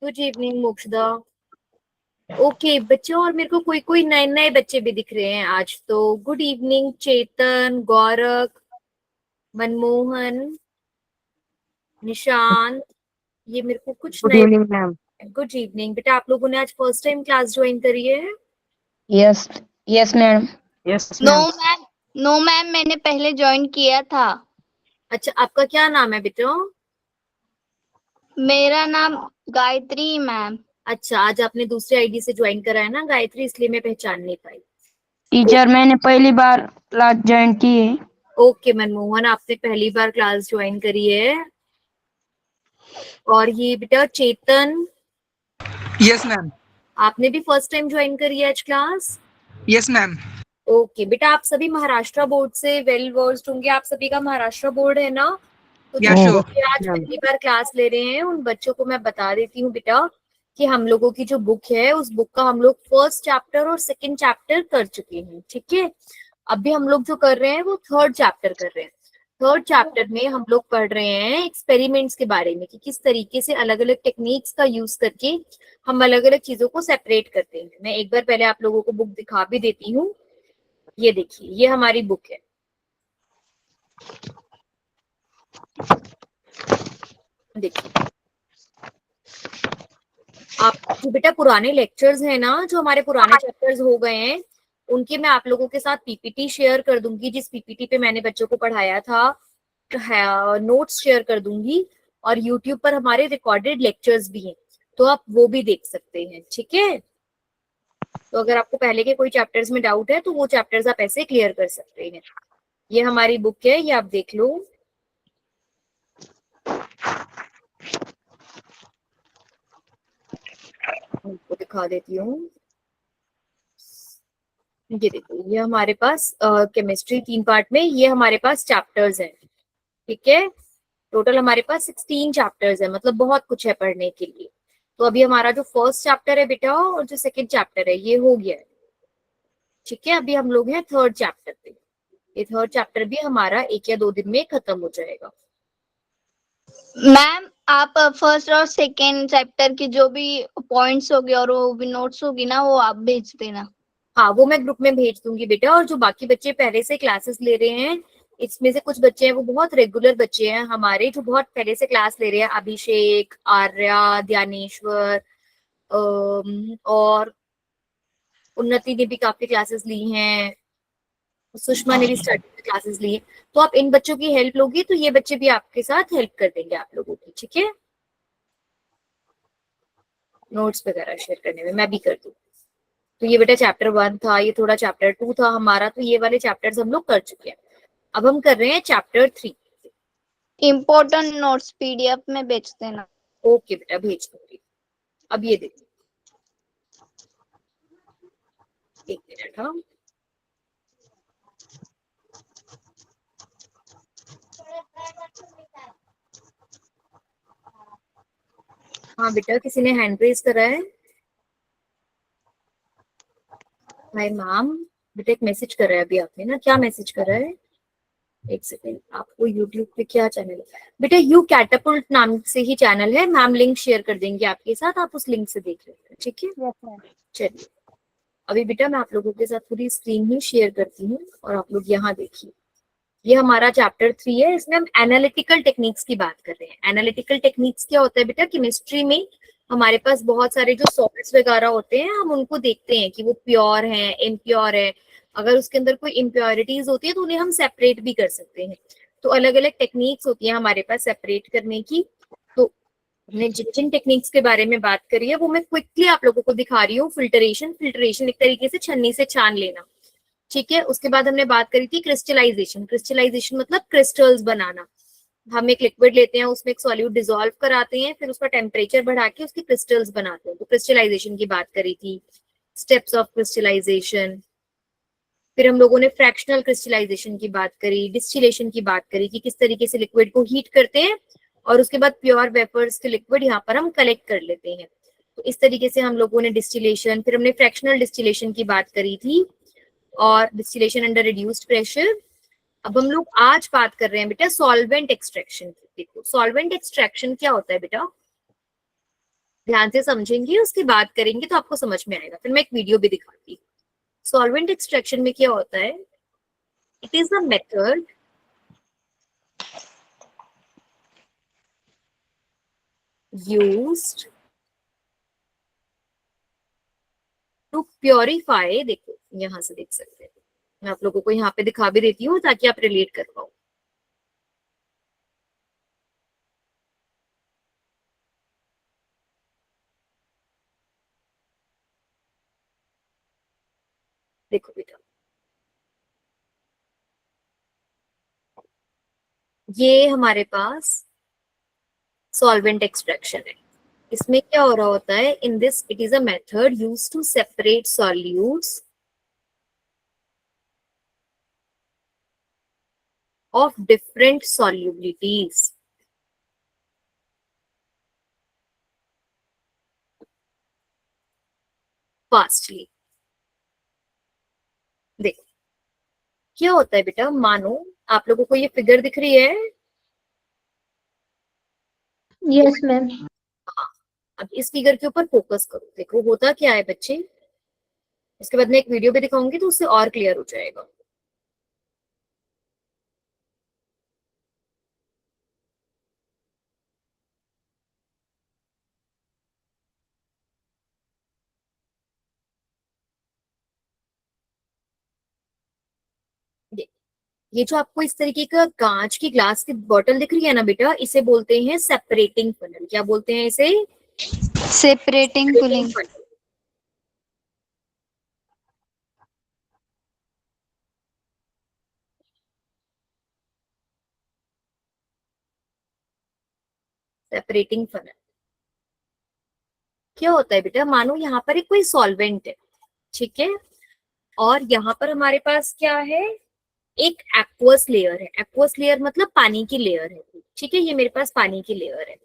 Good evening Mokshada. Okay बच्चों, और मेरे को कोई कोई नए नए बच्चे भी दिख रहे हैं आज तो। गुड इवनिंग चेतन, गौरव, मनमोहन, निशांत। ये मेरे को कुछ गुड नए। Evening ma'am. गुड इवनिंग बेटा, आप लोगों ने आज फर्स्ट टाइम क्लास ज्वाइन करी है? Yes yes ma'am. Yes no ma'am. Ma'am. No ma'am, मैंने पहले ज्वाइन किया था। अच्छा, आपका क्या नाम है बेटा? मेरा नाम गायत्री मैम। अच्छा, आज आपने दूसरे आईडी से ज्वाइन करा है ना गायत्री, इसलिए मैं पहचान नहीं पाई। टीचर मैंने पहली बार क्लास ज्वाइन की है। ओके मनमोहन, आपने पहली बार क्लास ज्वाइन करी है। और ये बेटा चेतन, यस मैम। आपने भी फर्स्ट टाइम ज्वाइन करी है आज क्लास? Yes ma'am. ओके बेटा, आप सभी महाराष्ट्र बोर्ड से वेल वर्स्ड होंगे। आप सभी का महाराष्ट्र बोर्ड है ना? तो जो या श्योर। बच्चे आज पहली बार क्लास ले रहे हैं उन बच्चों को मैं बता देती हूँ बेटा कि हम लोगों की जो बुक है उस बुक का हम लोग फर्स्ट चैप्टर और सेकंड चैप्टर कर चुके हैं। ठीक है, अभी हम लोग जो कर रहे हैं वो थर्ड चैप्टर कर रहे हैं। थर्ड चैप्टर में हम लोग पढ़ रहे हैं एक्सपेरिमेंट्स के बारे में कि किस तरीके से अलग अलग टेक्निक्स का यूज करके हम अलग अलग चीजों को सेपरेट करते हैं। मैं एक बार पहले आप लोगों को बुक दिखा भी देती हूँ। ये देखिए, ये हमारी बुक है। देखिए, आप जो बेटा पुराने लेक्चर्स हैं ना, जो हमारे पुराने चैप्टर्स हो गए हैं, उनके मैं आप लोगों के साथ पीपीटी शेयर कर दूंगी। जिस पीपीटी पे मैंने बच्चों को पढ़ाया था, नोट्स शेयर कर दूंगी। और यूट्यूब पर हमारे रिकॉर्डेड लेक्चर्स भी हैं, तो आप वो भी देख सकते हैं। ठीक है, तो अगर आपको पहले के कोई चैप्टर्स में डाउट है तो वो चैप्टर्स आप ऐसे क्लियर कर सकते हैं। ये हमारी बुक है, ये आप देख लो। आपको दिखा देती हूँ। ये देखो, ये हमारे पास केमिस्ट्री 3 पार्ट में ये हमारे पास चैप्टर्स हैं। ठीक है, टोटल हमारे पास 16 चैप्टर्स है, मतलब बहुत कुछ है पढ़ने के लिए। तो अभी हमारा जो फर्स्ट चैप्टर है बेटा और जो सेकंड चैप्टर है ये हो गया है। ठीक है, अभी हम लोग हैं थर्ड चैप्टर पे। ये थर्ड चैप्टर भी हमारा 1 या 2 दिन में खत्म हो जाएगा। मैम, आप फर्स्ट और सेकेंड चैप्टर की जो भी पॉइंट्स होगी और वो भी नोट्स होगी ना, वो आप भेज देना। हाँ, वो मैं ग्रुप में भेज दूंगी बेटा। और जो बाकी बच्चे पहले से क्लासेस ले रहे हैं, इसमें से कुछ बच्चे हैं वो बहुत रेगुलर बच्चे हैं हमारे, जो बहुत पहले से क्लास ले रहे हैं। अभिषेक, आर्या, ध्यानेश्वर, और उन्नति ने भी काफी क्लासेस ली हैं, सुषमा ने भी स्टार्टिंग क्लासेस ली है। तो आप इन बच्चों की हेल्प लोगी तो ये बच्चे भी आपके साथ हेल्प कर देंगे आप लोगों की। ठीक है, नोट्स वगैरह शेयर करने में मैं भी कर दूँ। तो ये बेटा चैप्टर 1 था, ये थोड़ा चैप्टर 2 था हमारा, तो ये वाले चैप्टर्स हम लोग कर चुके हैं। अब हम कर रहे हैं चैप्टर 3। इम्पोर्टेंट नोट्स पीडीएफ में भेज देना। ओके बेटा, भेज दूंगी। अब ये देखो, एक मिनट। हाँ बेटा, किसी ने हैंड रेज करा है? Hi ma'am. बेटा एक मैसेज करा है अभी आपने ना, क्या मैसेज करा है? एक सेकेंड, आपको यूट्यूब पे क्या चैनल है बेटा? यू कैटापुल्ट नाम से ही चैनल है, मैम लिंक शेयर कर देंगे आपके साथ, आप उस लिंक से देख लेते हैं। ठीक है, चलिए अभी बेटा मैं आप लोगों के साथ पूरी स्क्रीन ही शेयर करती हूँ और आप लोग यहाँ देखिए। ये हमारा चैप्टर 3 है, इसमें हम एनालिटिकल टेक्निक्स की बात कर रहे हैं। एनालिटिकल टेक्निक्स क्या होता है बेटा? केमिस्ट्री में हमारे पास बहुत सारे जो सॉल्ट्स वगैरह होते हैं, हम उनको देखते हैं कि वो प्योर है, इम्प्योर है। अगर उसके अंदर कोई इम्प्योरिटीज होती है तो उन्हें हम सेपरेट भी कर सकते हैं। तो अलग अलग टेक्निक्स होती है हमारे पास सेपरेट करने की। तो हमने जिन जिन टेक्निक्स के बारे में बात करी है वो मैं क्विकली आप लोगों को दिखा रही हूँ। फिल्टरेशन, फिल्टरेशन एक तरीके से छन्नी से छान लेना। ठीक है, उसके बाद हमने बात करी थी क्रिस्टलाइजेशन। क्रिस्टलाइजेशन मतलब क्रिस्टल्स बनाना। हम एक लिक्विड लेते हैं, उसमें एक सॉल्यूट डिसॉल्व कराते हैं, फिर उसका टेम्परेचर बढ़ा के उसकी क्रिस्टल्स बनाते हैं, तो क्रिस्टलाइजेशन की बात करी थी। Steps of crystallization. फिर हम लोगों ने फ्रैक्शनल क्रिस्टलाइजेशन की बात करी, डिस्टिलेशन की बात करी कि किस तरीके से लिक्विड को हीट करते हैं और उसके बाद प्योर वेपर्स के लिक्विड यहाँ पर हम कलेक्ट कर लेते हैं। तो इस तरीके से हम लोगों ने डिस्टिलेशन, फिर हमने फ्रैक्शनल डिस्टिलेशन की बात करी थी और डिस्टिलेशन अंडर रिड्यूस्ड प्रेशर। अब हम लोग आज बात कर रहे हैं बेटा सॉल्वेंट एक्सट्रैक्शन की। देखो सॉल्वेंट एक्सट्रैक्शन क्या होता है बेटा? ध्यान से समझेंगे, उसकी बात करेंगे तो आपको समझ में आएगा। फिर मैं एक वीडियो भी दिखाती हूँ। सॉल्वेंट एक्सट्रैक्शन में क्या होता है, it is a method used to purify, देखो यहां से देख सकते हैं, मैं आप लोगों को यहाँ पे दिखा भी देती हूँ ताकि आप रिलेट कर पाओ। देखो बेटा, ये हमारे पास सॉल्वेंट एक्सट्रैक्शन है। इसमें क्या हो रहा होता है, in this it is a method use to separate solutes of different solubilities. Fastly. देखो क्या होता है बेटा, मानो आप लोगों को ये फिगर दिख रही है, यस मैम। अब इस फिगर के ऊपर फोकस करो। देखो होता क्या है बच्चे, इसके बाद मैं एक वीडियो भी दिखाऊंगी तो उससे और क्लियर हो जाएगा। ये जो आपको इस तरीके का कांच की ग्लास की बोतल दिख रही है ना बेटा, इसे बोलते हैं सेपरेटिंग फनल। क्या बोलते हैं इसे? Separating pulling. Funnel. Separating funnel क्या होता है बेटा, मानो यहाँ पर एक कोई सॉल्वेंट है, ठीक है, और यहाँ पर हमारे पास क्या है, एक एक्वस लेयर है। एक्वस लेयर मतलब पानी की लेयर है, ठीक है, ये मेरे पास पानी की लेयर है।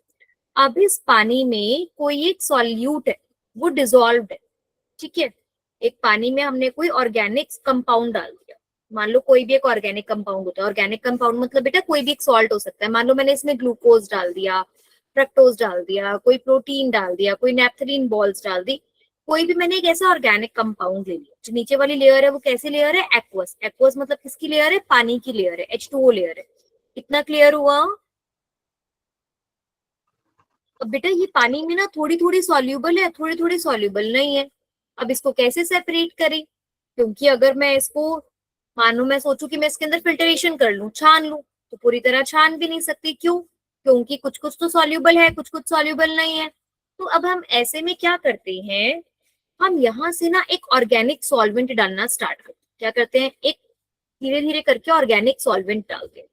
अब इस पानी में कोई एक सॉल्यूट है, वो डिसॉल्व्ड है, ठीक है। एक पानी में हमने कोई ऑर्गेनिक कंपाउंड डाल दिया, मान लो कोई भी एक ऑर्गेनिक कंपाउंड होता है। ऑर्गेनिक कंपाउंड मतलब बेटा कोई भी एक सॉल्ट हो सकता है। मान लो मैंने इसमें ग्लूकोज डाल दिया, फ्रक्टोज डाल दिया, कोई प्रोटीन डाल दिया, कोई नेफ्थलीन बॉल्स डाल दी, कोई भी मैंने एक ऐसा ऑर्गेनिक कंपाउंड ले लिया। जो नीचे वाली लेयर है वो कैसी लेयर है? एक्वस। एक्वस मतलब किसकी लेयर है? पानी की लेयर है, H2O लेयर है। इतना क्लियर हुआ? अब बेटा ये पानी में ना थोड़ी थोड़ी सॉल्यूबल है, थोड़ी थोड़ी सॉल्यूबल नहीं है। अब इसको कैसे सेपरेट करें? क्योंकि अगर मैं इसको, मानो मैं सोचूं कि मैं इसके अंदर फिल्टरेशन कर लूं, छान लूं, तो पूरी तरह छान भी नहीं सकती। क्यों? क्योंकि कुछ कुछ तो सॉल्यूबल है, कुछ कुछ सॉल्यूबल नहीं है। तो अब हम ऐसे में क्या करते हैं, हम यहाँ से ना एक ऑर्गेनिक सॉल्वेंट डालना स्टार्ट करते हैं। क्या करते हैं? एक धीरे धीरे करके ऑर्गेनिक सॉल्वेंट डालते हैं।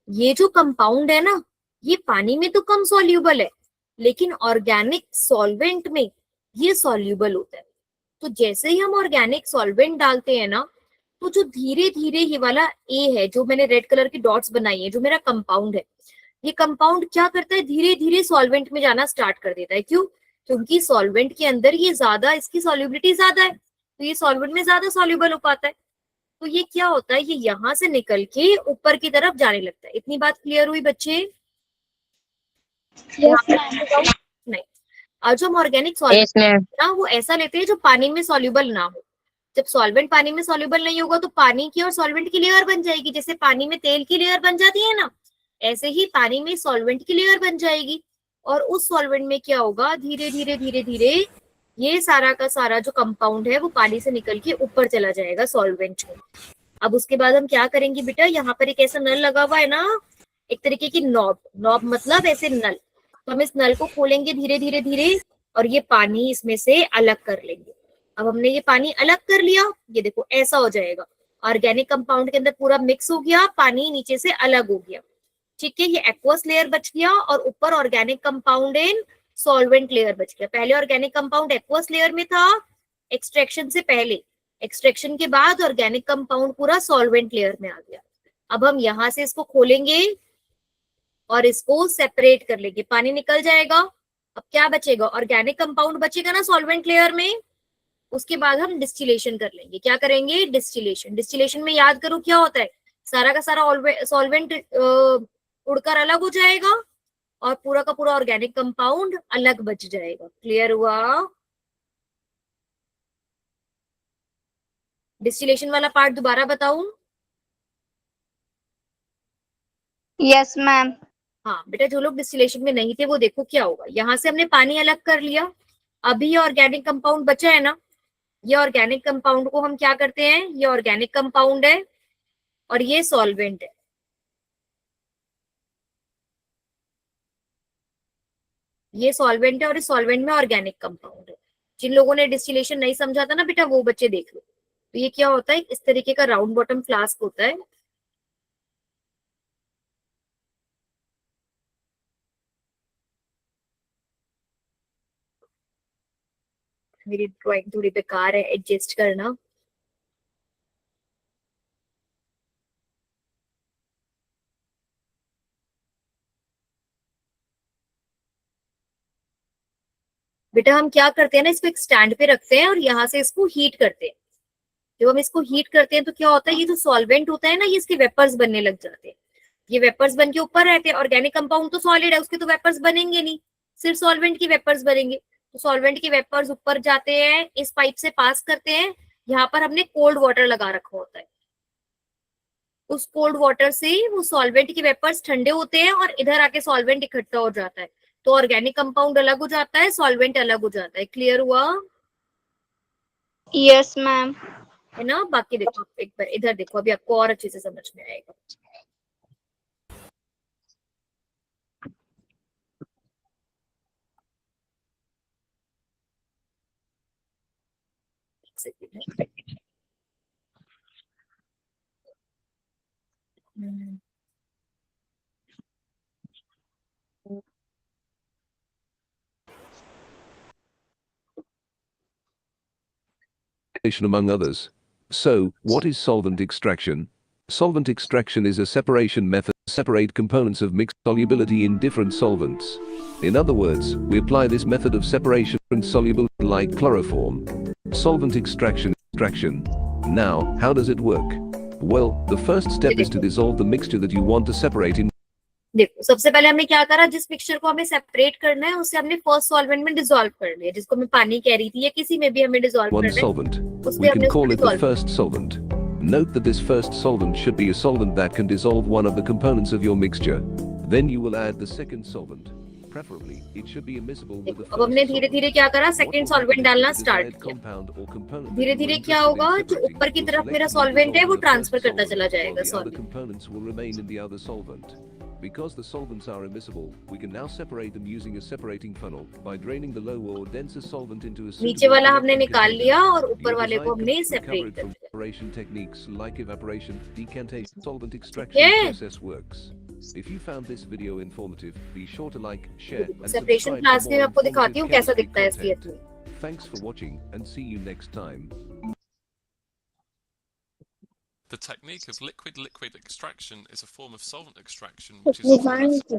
ये जो कंपाउंड है ना, ये पानी में तो कम सॉल्यूबल है, लेकिन ऑर्गेनिक सॉल्वेंट में ये सॉल्यूबल होता है। तो जैसे ही हम ऑर्गेनिक सॉल्वेंट डालते हैं ना, तो जो धीरे धीरे ये वाला ए है, जो मैंने रेड कलर की डॉट्स बनाई है, जो मेरा कंपाउंड है, ये कंपाउंड क्या करता है, धीरे धीरे सॉल्वेंट में जाना स्टार्ट कर देता है। क्यों? क्योंकि सॉल्वेंट के अंदर ये ज्यादा, इसकी सॉल्युबिलिटी ज्यादा है, तो ये सॉल्वेंट में ज्यादा सॉल्युबल हो पाता है। तो ये क्या होता है, ये यहाँ से निकल के ऊपर की तरफ जाने लगता है। इतनी बात क्लियर हुई बच्चे? यहाँ पर नहीं। और जो हम ऑर्गेनिक सॉल्वेंट यस मैम। ना, वो ऐसा लेते हैं जो पानी में सॉल्युबल ना हो। जब सॉल्वेंट पानी में सॉल्युबल नहीं होगा तो पानी की और सॉल्वेंट की लेयर बन जाएगी। जैसे पानी में तेल की लेयर बन जाती है ना, ऐसे ही पानी में सॉल्वेंट की लेयर बन जाएगी। और उस सॉल्वेंट में क्या होगा, धीरे धीरे धीरे धीरे ये सारा का सारा जो कंपाउंड है वो पानी से निकल के ऊपर चला जाएगा सॉल्वेंट में। अब उसके बाद हम क्या करेंगे बेटा, यहाँ पर एक ऐसा नल लगा हुआ है ना, एक तरीके की नॉब। नॉब मतलब ऐसे नल। तो हम इस नल को खोलेंगे धीरे धीरे धीरे, और ये पानी इसमें से अलग कर लेंगे। अब हमने ये पानी अलग कर लिया, ये देखो ऐसा हो जाएगा। ऑर्गेनिक कंपाउंड के अंदर पूरा मिक्स हो गया, पानी नीचे से अलग हो गया, ठीक है। ये एक्वस लेयर बच गया और ऊपर organic compound in solvent layer बच गया। पहले ऑर्गेनिक कंपाउंड एक्वस लेयर में था एक्सट्रैक्शन से पहले, एक्सट्रैक्शन के बाद ऑर्गेनिक कंपाउंड पूरा सॉल्वेंट लेयर में आ गया। अब हम यहाँ से इसको खोलेंगे और इसको सेपरेट कर लेंगे, पानी निकल जाएगा। अब क्या बचेगा? ऑर्गेनिक कंपाउंड बचेगा ना सॉल्वेंट लेयर में। उसके बाद हम डिस्टिलेशन कर लेंगे। क्या करेंगे? डिस्टिलेशन। डिस्टिलेशन में याद करो क्या होता है, सारा का सारा सॉल्वेंट उड़कर अलग हो जाएगा, और पूरा का पूरा ऑर्गेनिक कंपाउंड अलग बच जाएगा। क्लियर हुआ? डिस्टिलेशन वाला पार्ट दोबारा बताऊं? Yes ma'am. हाँ बेटा, जो लोग डिस्टिलेशन में नहीं थे वो देखो क्या होगा। यहाँ से हमने पानी अलग कर लिया, अभी ये ऑर्गेनिक कंपाउंड बचा है ना, ये ऑर्गेनिक कंपाउंड को हम क्या करते हैं, ये ऑर्गेनिक कंपाउंड है और ये सॉल्वेंट है। ये सॉल्वेंट है और इस सॉल्वेंट में ऑर्गेनिक कंपाउंड है। जिन लोगों ने डिस्टिलेशन नहीं समझा था ना बेटा, वो बच्चे देख लो। तो ये क्या होता है, इस तरीके का राउंड बॉटम फ्लास्क होता है। मेरी ड्राइंग थोड़ी बेकार है, एडजस्ट करना। बेटा हम क्या करते हैं ना, इसको एक स्टैंड पे रखते हैं और यहाँ से इसको हीट करते हैं। जब हम इसको हीट करते हैं तो क्या होता है, ये जो सॉल्वेंट होता है ना, ये इसके वेपर्स बनने लग जाते हैं। ये वेपर्स बन के ऊपर रहते हैं। ऑर्गेनिक कंपाउंड तो सॉलिड है, उसके तो वेपर्स बनेंगे नहीं, सिर्फ सॉल्वेंट की वेपर्स बनेंगे। तो सॉल्वेंट के वेपर्स ऊपर जाते हैं, इस पाइप से पास करते हैं। यहाँ पर हमने कोल्ड वाटर लगा रखा होता है, उस कोल्ड वाटर से वो सॉल्वेंट के वेपर्स ठंडे होते हैं और इधर आके सॉल्वेंट इकट्ठा हो जाता है। तो ऑर्गेनिक कंपाउंड अलग हो जाता है, सॉल्वेंट अलग हो जाता है। क्लियर हुआ? Yes ma'am. है ना? बाकी देखो, एक बार इधर देखो, अभी आपको और अच्छे से समझ में आएगा। एक second. among others. So, what is solvent extraction? Solvent extraction is a separation method to separate components of mixed solubility in different solvents. In other words, we apply this method of separation in solubility like chloroform. Solvent extraction. Now, how does it work? Well, the first step is to dissolve the mixture that you want to separate in. देखो, सबसे पहले हमने क्या करा, जिस mixture को हमें separate करना है उसे हमने फर्स्ट सॉल्वेंट में डिसॉल्व कर लिया, जिसको मैं पानी कह रही थी, या किसी में भी हमें डिसॉल्व One करना है, solvent. उसमें We हमने can call उसको it the dissolve first solvent. Note that this first solvent should be a solvent that can dissolve one of the components of your mixture. Then you will add the second solvent. Preferably, it should be immiscible with the अब हमने first धीरे solvent. धीरे क्या करा, What second will solvent happen is डालना that the start desired किया। compound or component धीरे that you धीरे are क्या interested in होगा, जो separating ऊपर की will तरफ मेरा selectively सॉल्वेंट है dissolve वो in the ट्रांसफर first करता चला solvent, जाएगा while the other solvent. components will remain in the other solvent. Because the solvents are immiscible, we can now separate them using a separating funnel by draining the lower or denser solvent into a नीचे suitable वाला हमने collecting निकाल container. लिया और ऊपर Your वाले को desired हमने component सेपरेट recovered कर from दिया। separation techniques like evaporation, decantation, solvent ठीक extraction है? process works. If you found this video informative, be sure to like, share, and separation subscribe class for में मैं more आपको दिखाती informative हूँ कैसा chemistry दिखता है content. SPF में। Thanks for watching and see you next time. The technique of liquid-liquid extraction is a form of solvent extraction which is often less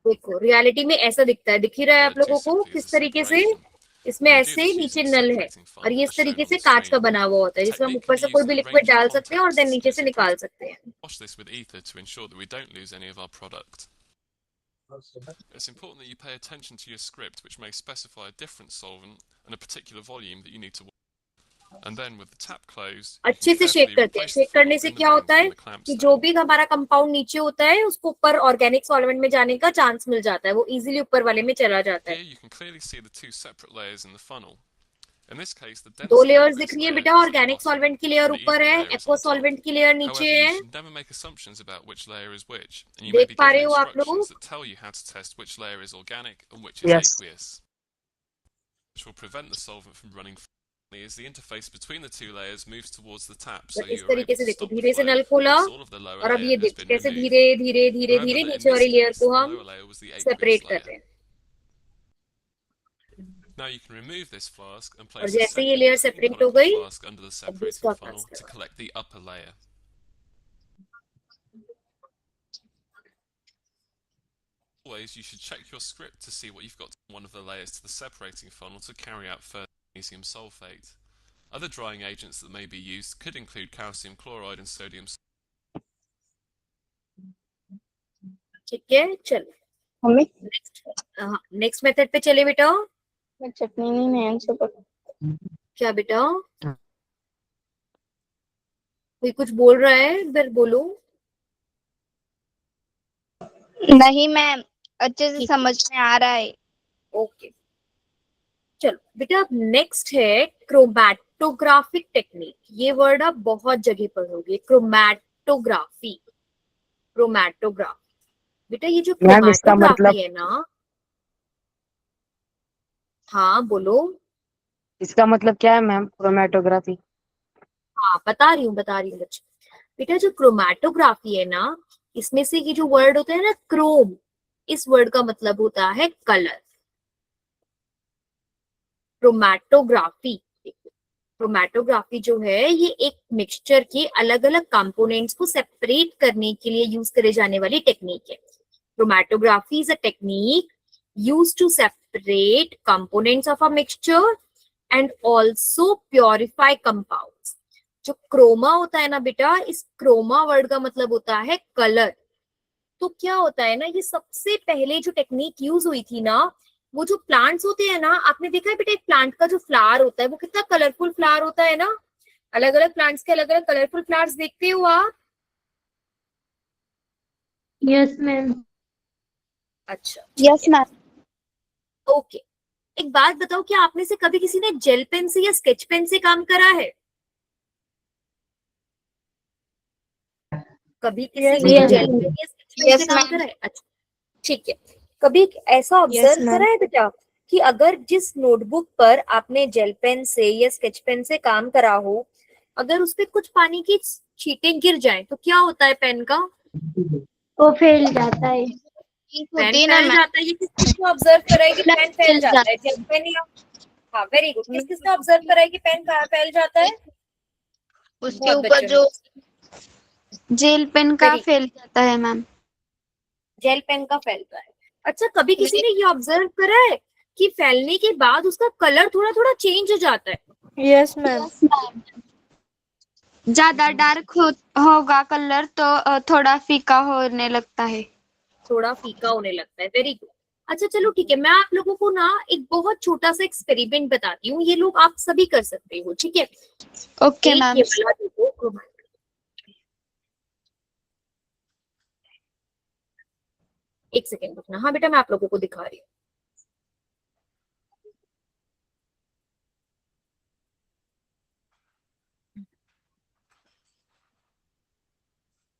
देखो, रियलिटी में ऐसा दिखता है, दिख ही रहा है आप referred to लोगों को simply as किस a तरीके से। separation. इसमें We do ऐसे this नीचे using a नल है separating और ये funnel इस as shown तरीके on से the कांच का screen. बना हुआ होता है, The जिसमें हम technique ऊपर can से be कोई used भी in a liquid range of डाल सकते हैं और देन contexts, नीचे and से it's निकाल important सकते हैं। to wash this with ether to ensure that we don't lose any of our product. It's important that you pay attention to your script, which may specify a different solvent and a particular volume that you need to wash. And then with the tap closed, you अच्छे can से shake carefully करते हैं। replace the shake करने funnel से in the क्या bin होता है from the clamp कि जो stand. भी हमारा कंपाउंड नीचे होता है उसको ऊपर ऑर्गेनिक सॉल्वेंट में जाने का चांस मिल जाता है, वो इजीली ऊपर वाले में चला जाता Here है। you can clearly see the two separate layers in the funnel. In this case, the दो density लेयर्स of दिख this रही है layer बेटा, is at the organic bottom, solvent की लेयर and the ऊपर ether है, layer is aqua on top. Solvent की layer नीचे However, you है। should never make assumptions about which layer is which, and you may देख be पा given रहे हो आप instructions लोग? that tell you how to test which layer is organic and which is Yes. aqueous, which will prevent the solvent from running freely as the interface between the two layers moves towards the tap, so बस इस you are तरीके able से to देखो, stop the धीरे से flow नल खोला once all of the lower और अब layer ये has देखो been कैसे removed. धीरे धीरे धीरे Remember धीरे that in नीचे वाली this लेयर case, को the हम lower layer was the aqueous separate कर layer. रहे हैं। Now you can remove this flask and और place a जैसे ये second लेयर clean सेपरेट हो conical गई, flask under the अब separating दूसरा funnel फ्लास्क to करवा। collect the upper layer. Always, you should check your script to see what you've got on one of the layers to the separating funnel to carry out further magnesium sulfate. Other drying agents that may be used could include calcium chloride and sodium sulfate. ठीक है, चलो mummy next method पे चले बेटा। मैं चटनी नहीं answer कर क्या बेटा, कोई कुछ बोल रहा है, इधर बोलो। नहीं मैम, अच्छे से ठीक। समझ में आ रहा है। ओके, चलो बेटा अब नेक्स्ट है क्रोमैटोग्राफिक टेक्निक। ये वर्ड आप बहुत जगह पढ़ोगे, क्रोमैटोग्राफी। क्रोमैटोग्राफी बेटा, ये जो मैम इसका मतलब क्रोमैटोग्राफी है ना, हाँ बोलो। इसका मतलब क्या है मैम, क्रोमेटोग्राफी? हाँ बता रही हूँ बच्चे। बेटा जो क्रोमैटोग्राफी है ना, इसमें से ये जो वर्ड होता है ना क्रोम, इस वर्ड का मतलब होता है कलर। क्रोमैटोग्राफी, क्रोमैटोग्राफी जो है ये एक मिक्सचर के अलग अलग कंपोनेंट्स को सेपरेट करने के लिए यूज करे जाने वाली टेक्निक है। Chromatography is a technique used to separate components of a mixture and also purify compounds. जो क्रोमा होता है ना बेटा, इस क्रोमा वर्ड का मतलब होता है कलर। तो क्या होता है ना, ये सबसे पहले जो टेक्निक यूज हुई थी ना, वो जो प्लांट्स होते हैं ना, आपने देखा है बेटा एक प्लांट का जो फ्लावर होता है वो कितना कलरफुल फ्लावर होता है ना। अलग अलग प्लांट्स के अलग अलग कलरफुल फ्लावर्स देखते हो आप। Yes ma'am. अच्छा यस मैम। ओके, एक बात बताओ, क्या आप में से कभी किसी ने जेल पेन से या स्केच पेन से काम करा है? कभी किसी ने Yes, जेल ma'am. पेन या स्केच पेन Yes, से काम ma'am. करा है? अच्छा ठीक है। कभी ऐसा ऑब्जर्व ma'am. करा है बेटा कि अगर जिस नोटबुक पर आपने जेल पेन से या स्केच पेन से काम करा हो, अगर उस पे कुछ पानी की छींटें गिर जाएं तो क्या होता है पेन का? वो फैल जाता है। पेन होती है ना फैल मैम, जाता है। ये किस किसने ऑब्जर्व करा है कि पेन फैल फैल जाता है? जाता जेल पेन या, हाँ वेरी गुड, किस किसने ऑब्जर्व करा है कि पेन फैल जाता है? उसके बहुत ऊपर बच्चों ने। जो जेल पेन का वेरी, फैल जाता है मैम। जेल पेन का फैलता है। अच्छा कभी किसी ने ये ऑब्जर्व करा है कि फैलने के बाद उसका कलर थोड़ा थोड़ा चेंज हो जाता है? Yes ma'am. ज्यादा डार्क होगा कलर तो थोड़ा फीका होने लगता है। थोड़ा फीका होने लगता है, वेरी गुड। अच्छा चलो ठीक है, मैं आप लोगों को ना एक बहुत छोटा सा एक्सपेरिमेंट बताती हूँ, ये लोग आप सभी कर सकते हो, ठीक है? ओके एक मैम। ये वाला देखो क्रोमैटो, एक सेकेंड रुकना। हाँ बेटा मैं आप लोगों को दिखा रही हूँ।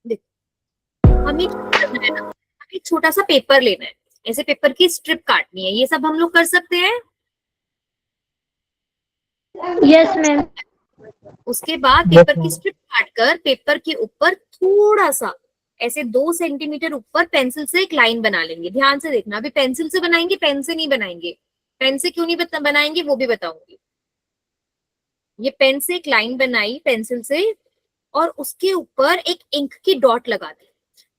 देखो, हमें क्या करना है ना, हमें एक छोटा सा पेपर लेना है, ऐसे पेपर की स्ट्रिप काटनी है। ये सब हम लोग कर सकते हैं। Yes ma'am. उसके बाद पेपर की स्ट्रिप काटकर पेपर के ऊपर थोड़ा सा ऐसे 2 सेंटीमीटर ऊपर पेंसिल से एक लाइन बना लेंगे। ध्यान से देखना, अभी पेंसिल से बनाएंगे, पेन से नहीं बनाएंगे। पेन से क्यों नहीं बनाएंगे वो भी बताऊंगी। ये पेन से एक लाइन बनाई पेंसिल से, और उसके ऊपर एक इंक की डॉट लगा दी।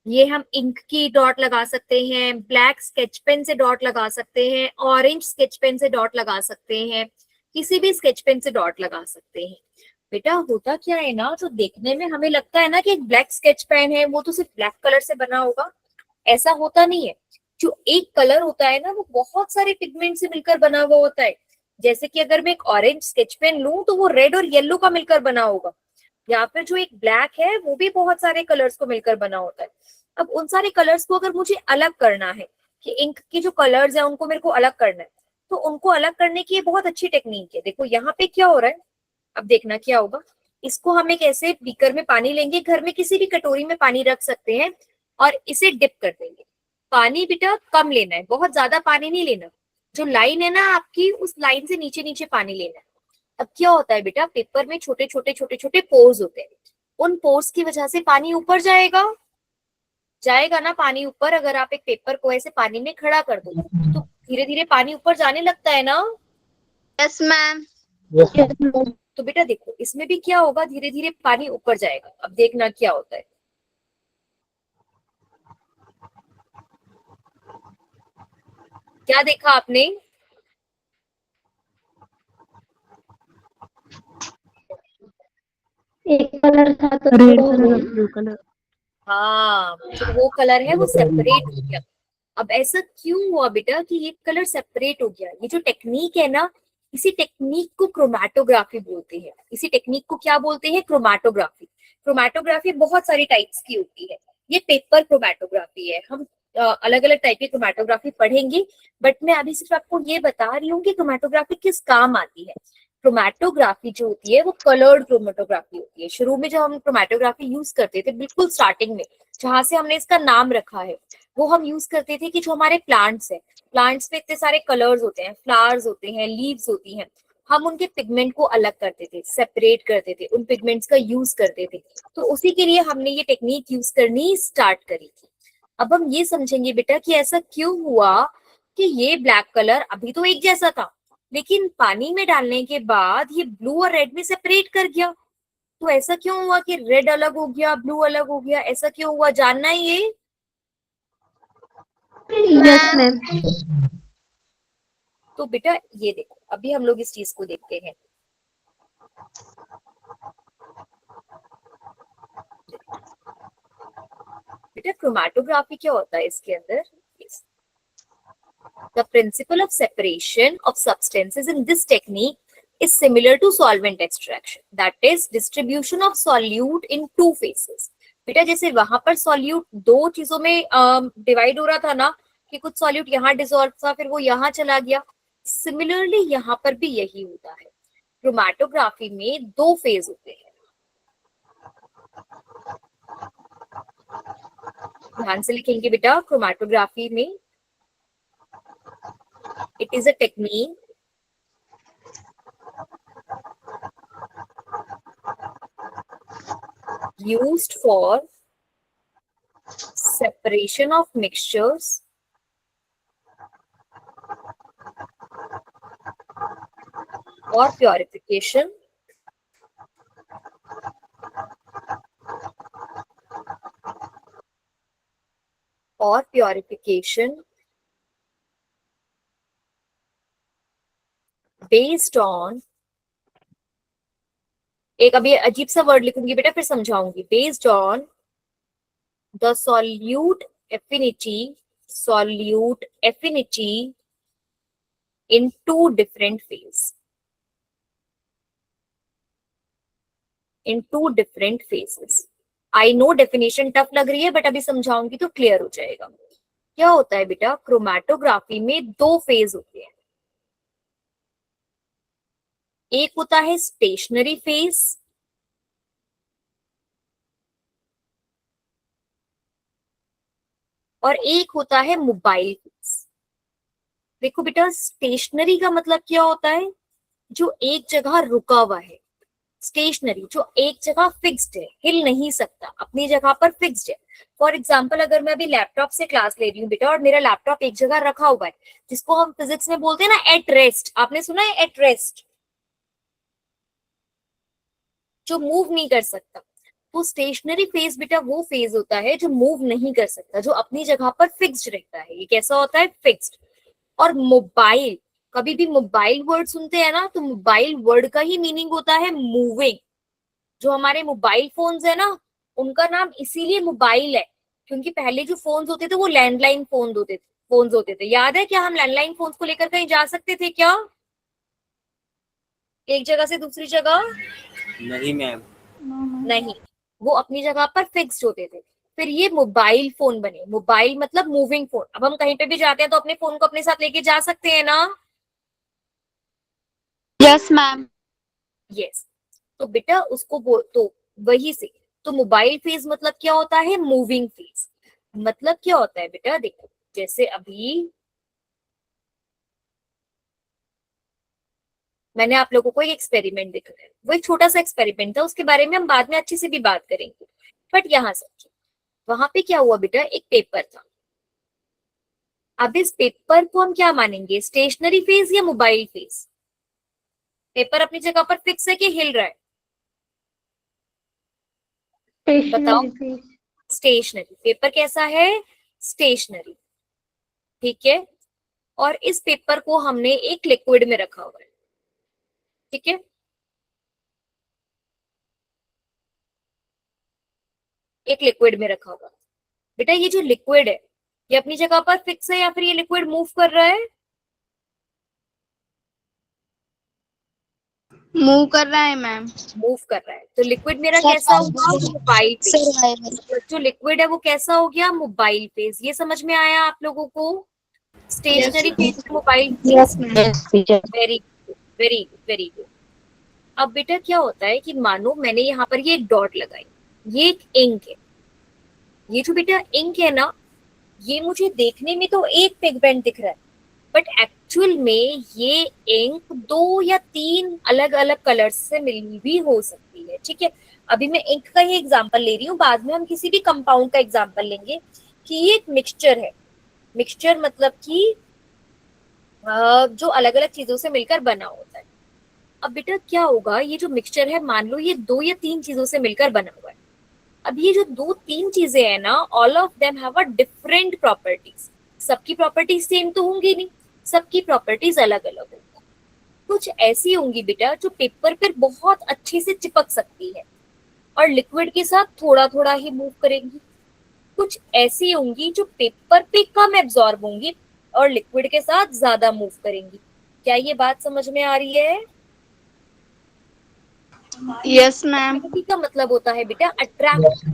ये हम इंक की डॉट लगा सकते हैं, ब्लैक स्केच पेन से डॉट लगा सकते हैं, ऑरेंज स्केच पेन से डॉट लगा सकते हैं, किसी भी स्केच पेन से डॉट लगा सकते हैं। बेटा होता क्या है ना, जो देखने में हमें लगता है ना कि एक ब्लैक स्केच पेन है वो तो सिर्फ ब्लैक कलर से बना होगा, ऐसा होता नहीं है। जो एक कलर होता है ना वो बहुत सारे पिगमेंट से मिलकर बना हुआ होता है। जैसे कि अगर मैं एक ऑरेंज स्केच पेन लूं तो वो रेड और येलो का मिलकर बना होगा, या फिर जो एक ब्लैक है वो भी बहुत सारे कलर्स को मिलकर बना होता है। अब उन सारे कलर्स को अगर मुझे अलग करना है, कि इंक के जो कलर्स है उनको मेरे को अलग करना है, तो उनको अलग करने की ये बहुत अच्छी टेक्निक है। देखो यहाँ पे क्या हो रहा है, अब देखना क्या होगा। इसको हम एक ऐसे बीकर में पानी लेंगे, घर में किसी भी कटोरी में पानी रख सकते हैं, और इसे डिप कर देंगे। पानी बेटा कम लेना है, बहुत ज्यादा पानी नहीं लेना। जो लाइन है ना आपकी, उस लाइन से नीचे नीचे पानी लेना है। अब क्या होता है बेटा, पेपर में छोटे छोटे छोटे छोटे पोर्स होते हैं, उन पोर्स की वजह से पानी ऊपर जाएगा। जाएगा ना पानी ऊपर। अगर आप एक पेपर को ऐसे पानी में खड़ा कर दो तो धीरे धीरे पानी ऊपर जाने लगता है ना। Yes ma'am. तो बेटा देखो इसमें भी क्या होगा, धीरे धीरे पानी ऊपर जाएगा। अब देखना क्या होता है। क्या देखा आपने? एक कलर था तो रेड कलर, ब्लू कलर। हाँ, जो वो कलर है वो सेपरेट हो गया। अब ऐसा क्यों हुआ बेटा कि ये कलर सेपरेट हो गया? ये जो टेक्निक है ना, इसी टेक्निक को क्रोमैटोग्राफी बोलते हैं। इसी टेक्निक को क्या बोलते हैं? क्रोमैटोग्राफी। क्रोमैटोग्राफी बहुत सारी टाइप्स की होती है। ये पेपर क्रोमैटोग्राफी है। हम अलग अलग टाइप की क्रोमैटोग्राफी पढ़ेंगे, बट मैं अभी सिर्फ आपको ये बता रही हूँ कि क्रोमैटोग्राफी किस काम आती है। क्रोमैटोग्राफी जो होती है वो कलर्ड क्रोमैटोग्राफी होती है। शुरू में जब हम क्रोमैटोग्राफी यूज करते थे, बिल्कुल स्टार्टिंग में जहां से हमने इसका नाम रखा है, वो हम यूज करते थे कि जो हमारे प्लांट्स है, प्लांट्स में इतने सारे कलर्स होते हैं, फ्लावर्स होते हैं, लीव्स होती हैं, हम उनके पिगमेंट को अलग करते थे, सेपरेट करते थे, उन पिगमेंट्स का यूज करते थे। तो उसी के लिए हमने ये टेक्निक यूज करनी स्टार्ट करी थी। अब हम ये समझेंगे बेटा कि ऐसा क्यों हुआ कि ये ब्लैक कलर अभी तो एक जैसा था, लेकिन पानी में डालने के बाद ये ब्लू और रेड में सेपरेट कर गया। तो ऐसा क्यों हुआ कि रेड अलग हो गया, ब्लू अलग हो गया? ऐसा क्यों हुआ, जानना है ये? Yes ma'am. तो बेटा ये देखो, अभी हम लोग इस चीज को देखते हैं। बेटा क्रोमैटोग्राफी क्या होता है इसके अंदर? The principle of separation of substances in this technique is similar to solvent extraction, that is distribution of solute in two phases. बेटा जैसे वहां पर सॉल्यूट दो चीजों में डिवाइड हो रहा था ना, कि कुछ सॉल्यूट यहाँ डिसॉल्व था, फिर वो यहाँ चला गया। सिमिलरली यहाँ पर भी यही होता है। क्रोमैटोग्राफी में दो फेज होते हैं। ध्यान से लिखेंगे बेटा, क्रोमैटोग्राफी में it is a technique used for separation of mixtures or purification based on, एक अभी अजीब सा वर्ड लिखूंगी बेटा फिर समझाऊंगी, based on the solute affinity in two different phases. I know definition tough लग रही है, बट अभी समझाऊंगी तो क्लियर हो जाएगा। क्या होता है बेटा, क्रोमैटोग्राफी में दो फेज होते हैं। एक होता है स्टेशनरी फेज और एक होता है मोबाइल फेज। देखो बेटा, स्टेशनरी का मतलब क्या होता है? जो एक जगह रुका हुआ है। स्टेशनरी जो एक जगह फिक्स्ड है, हिल नहीं सकता, अपनी जगह पर फिक्स्ड है। फॉर एग्जाम्पल, अगर मैं अभी लैपटॉप से क्लास ले रही हूँ बेटा और मेरा लैपटॉप एक जगह रखा हुआ है, जिसको हम फिजिक्स में बोलते हैं ना एट रेस्ट। आपने सुना है एट रेस्ट? जो मूव नहीं कर सकता। तो स्टेशनरी फेज बेटा वो फेज होता है जो मूव नहीं कर सकता, जो अपनी जगह पर फिक्स्ड रहता है। ये कैसा होता है? फिक्स्ड। और मोबाइल, कभी भी मोबाइल वर्ड सुनते हैं ना, तो मोबाइल वर्ड का ही मीनिंग होता है मूविंग। जो हमारे मोबाइल फोन्स है ना, उनका नाम इसीलिए मोबाइल है, क्योंकि पहले जो फोन्स होते थे वो लैंडलाइन फोन्स होते थे। याद है क्या हम लैंडलाइन फोन्स को लेकर कहीं जा सकते थे क्या, एक जगह से दूसरी जगह? नहीं मैम। नहीं, वो अपनी जगह पर फिक्स्ड होते थे। फिर ये मोबाइल फोन बने। मोबाइल मतलब मूविंग फोन। अब हम कहीं पे भी जाते हैं तो अपने फोन को अपने साथ लेके जा सकते हैं ना? Yes ma'am. यस। तो बेटा उसको तो वही से, तो मोबाइल फेज मतलब क्या होता है? Moving phase. मतलब क्या होता है बेटा, देखो जैसे अभी मैंने आप लोगों को एक एक्सपेरिमेंट दिखाया, वो एक छोटा सा एक्सपेरिमेंट था, उसके बारे में हम बाद में अच्छे से भी बात करेंगे, बट यहाँ समझो। वहां पे क्या हुआ बेटा, एक पेपर था। अब इस पेपर को हम क्या मानेंगे, स्टेशनरी फेज या मोबाइल फेज? पेपर अपनी जगह पर फिक्स है कि हिल रहा है? बताओ। स्टेशनरी। पेपर कैसा है? स्टेशनरी। ठीक है। और इस पेपर को हमने एक लिक्विड में रखा हुआ है। ठीक है। एक लिक्विड में रखा हुआ। बेटा ये जो लिक्विड है ये अपनी जगह पर फिक्स है या फिर ये लिक्विड मूव कर रहा है? मूव कर रहा है मैम। मूव कर रहा है। तो लिक्विड मेरा कैसा होगा? Mobile phase. जो लिक्विड है वो कैसा हो गया? Mobile phase. ये समझ में आया आप लोगों को? Stationary phase, mobile phase. Very good, very good, very good. अब बेटा क्या होता है कि मानो मैंने यहाँ पर ये एक डॉट लगाई, ये एक इंक है। ये जो बेटा इंक है ना, ये मुझे देखने में तो एक पिगमेंट दिख रहा है, बट एक्चुअल में ये इंक 2 या 3 अलग अलग कलर्स से मिली भी हो सकती है। ठीक है, अभी मैं इंक का ही एग्जांपल ले रही हूँ, बाद में हम किसी भी कंपाउंड का एग्जांपल लेंगे कि ये एक मिक्सचर है। मिक्सचर मतलब कि जो अलग अलग चीजों से मिलकर बना होता है। अब बेटा क्या होगा, ये जो मिक्सचर है मान लो ये 2 या 3 चीजों से मिलकर बना हुआ है। अब ये जो 2-3 चीजें हैं ना, all of them have a different properties. सबकी प्रॉपर्टीज सेम तो होंगी नहीं, सबकी प्रॉपर्टीज अलग अलग होंगी। कुछ ऐसी होंगी बेटा जो पेपर पर बहुत अच्छे से चिपक सकती है और लिक्विड के साथ थोड़ा थोड़ा ही मूव करेंगी। कुछ ऐसी होंगी जो पेपर पे कम एब्जॉर्ब होंगी और लिक्विड के साथ ज्यादा मूव करेंगी। क्या ये बात समझ में आ रही है? Yes ma'am. का मतलब होता है बेटा अट्रैक्ट।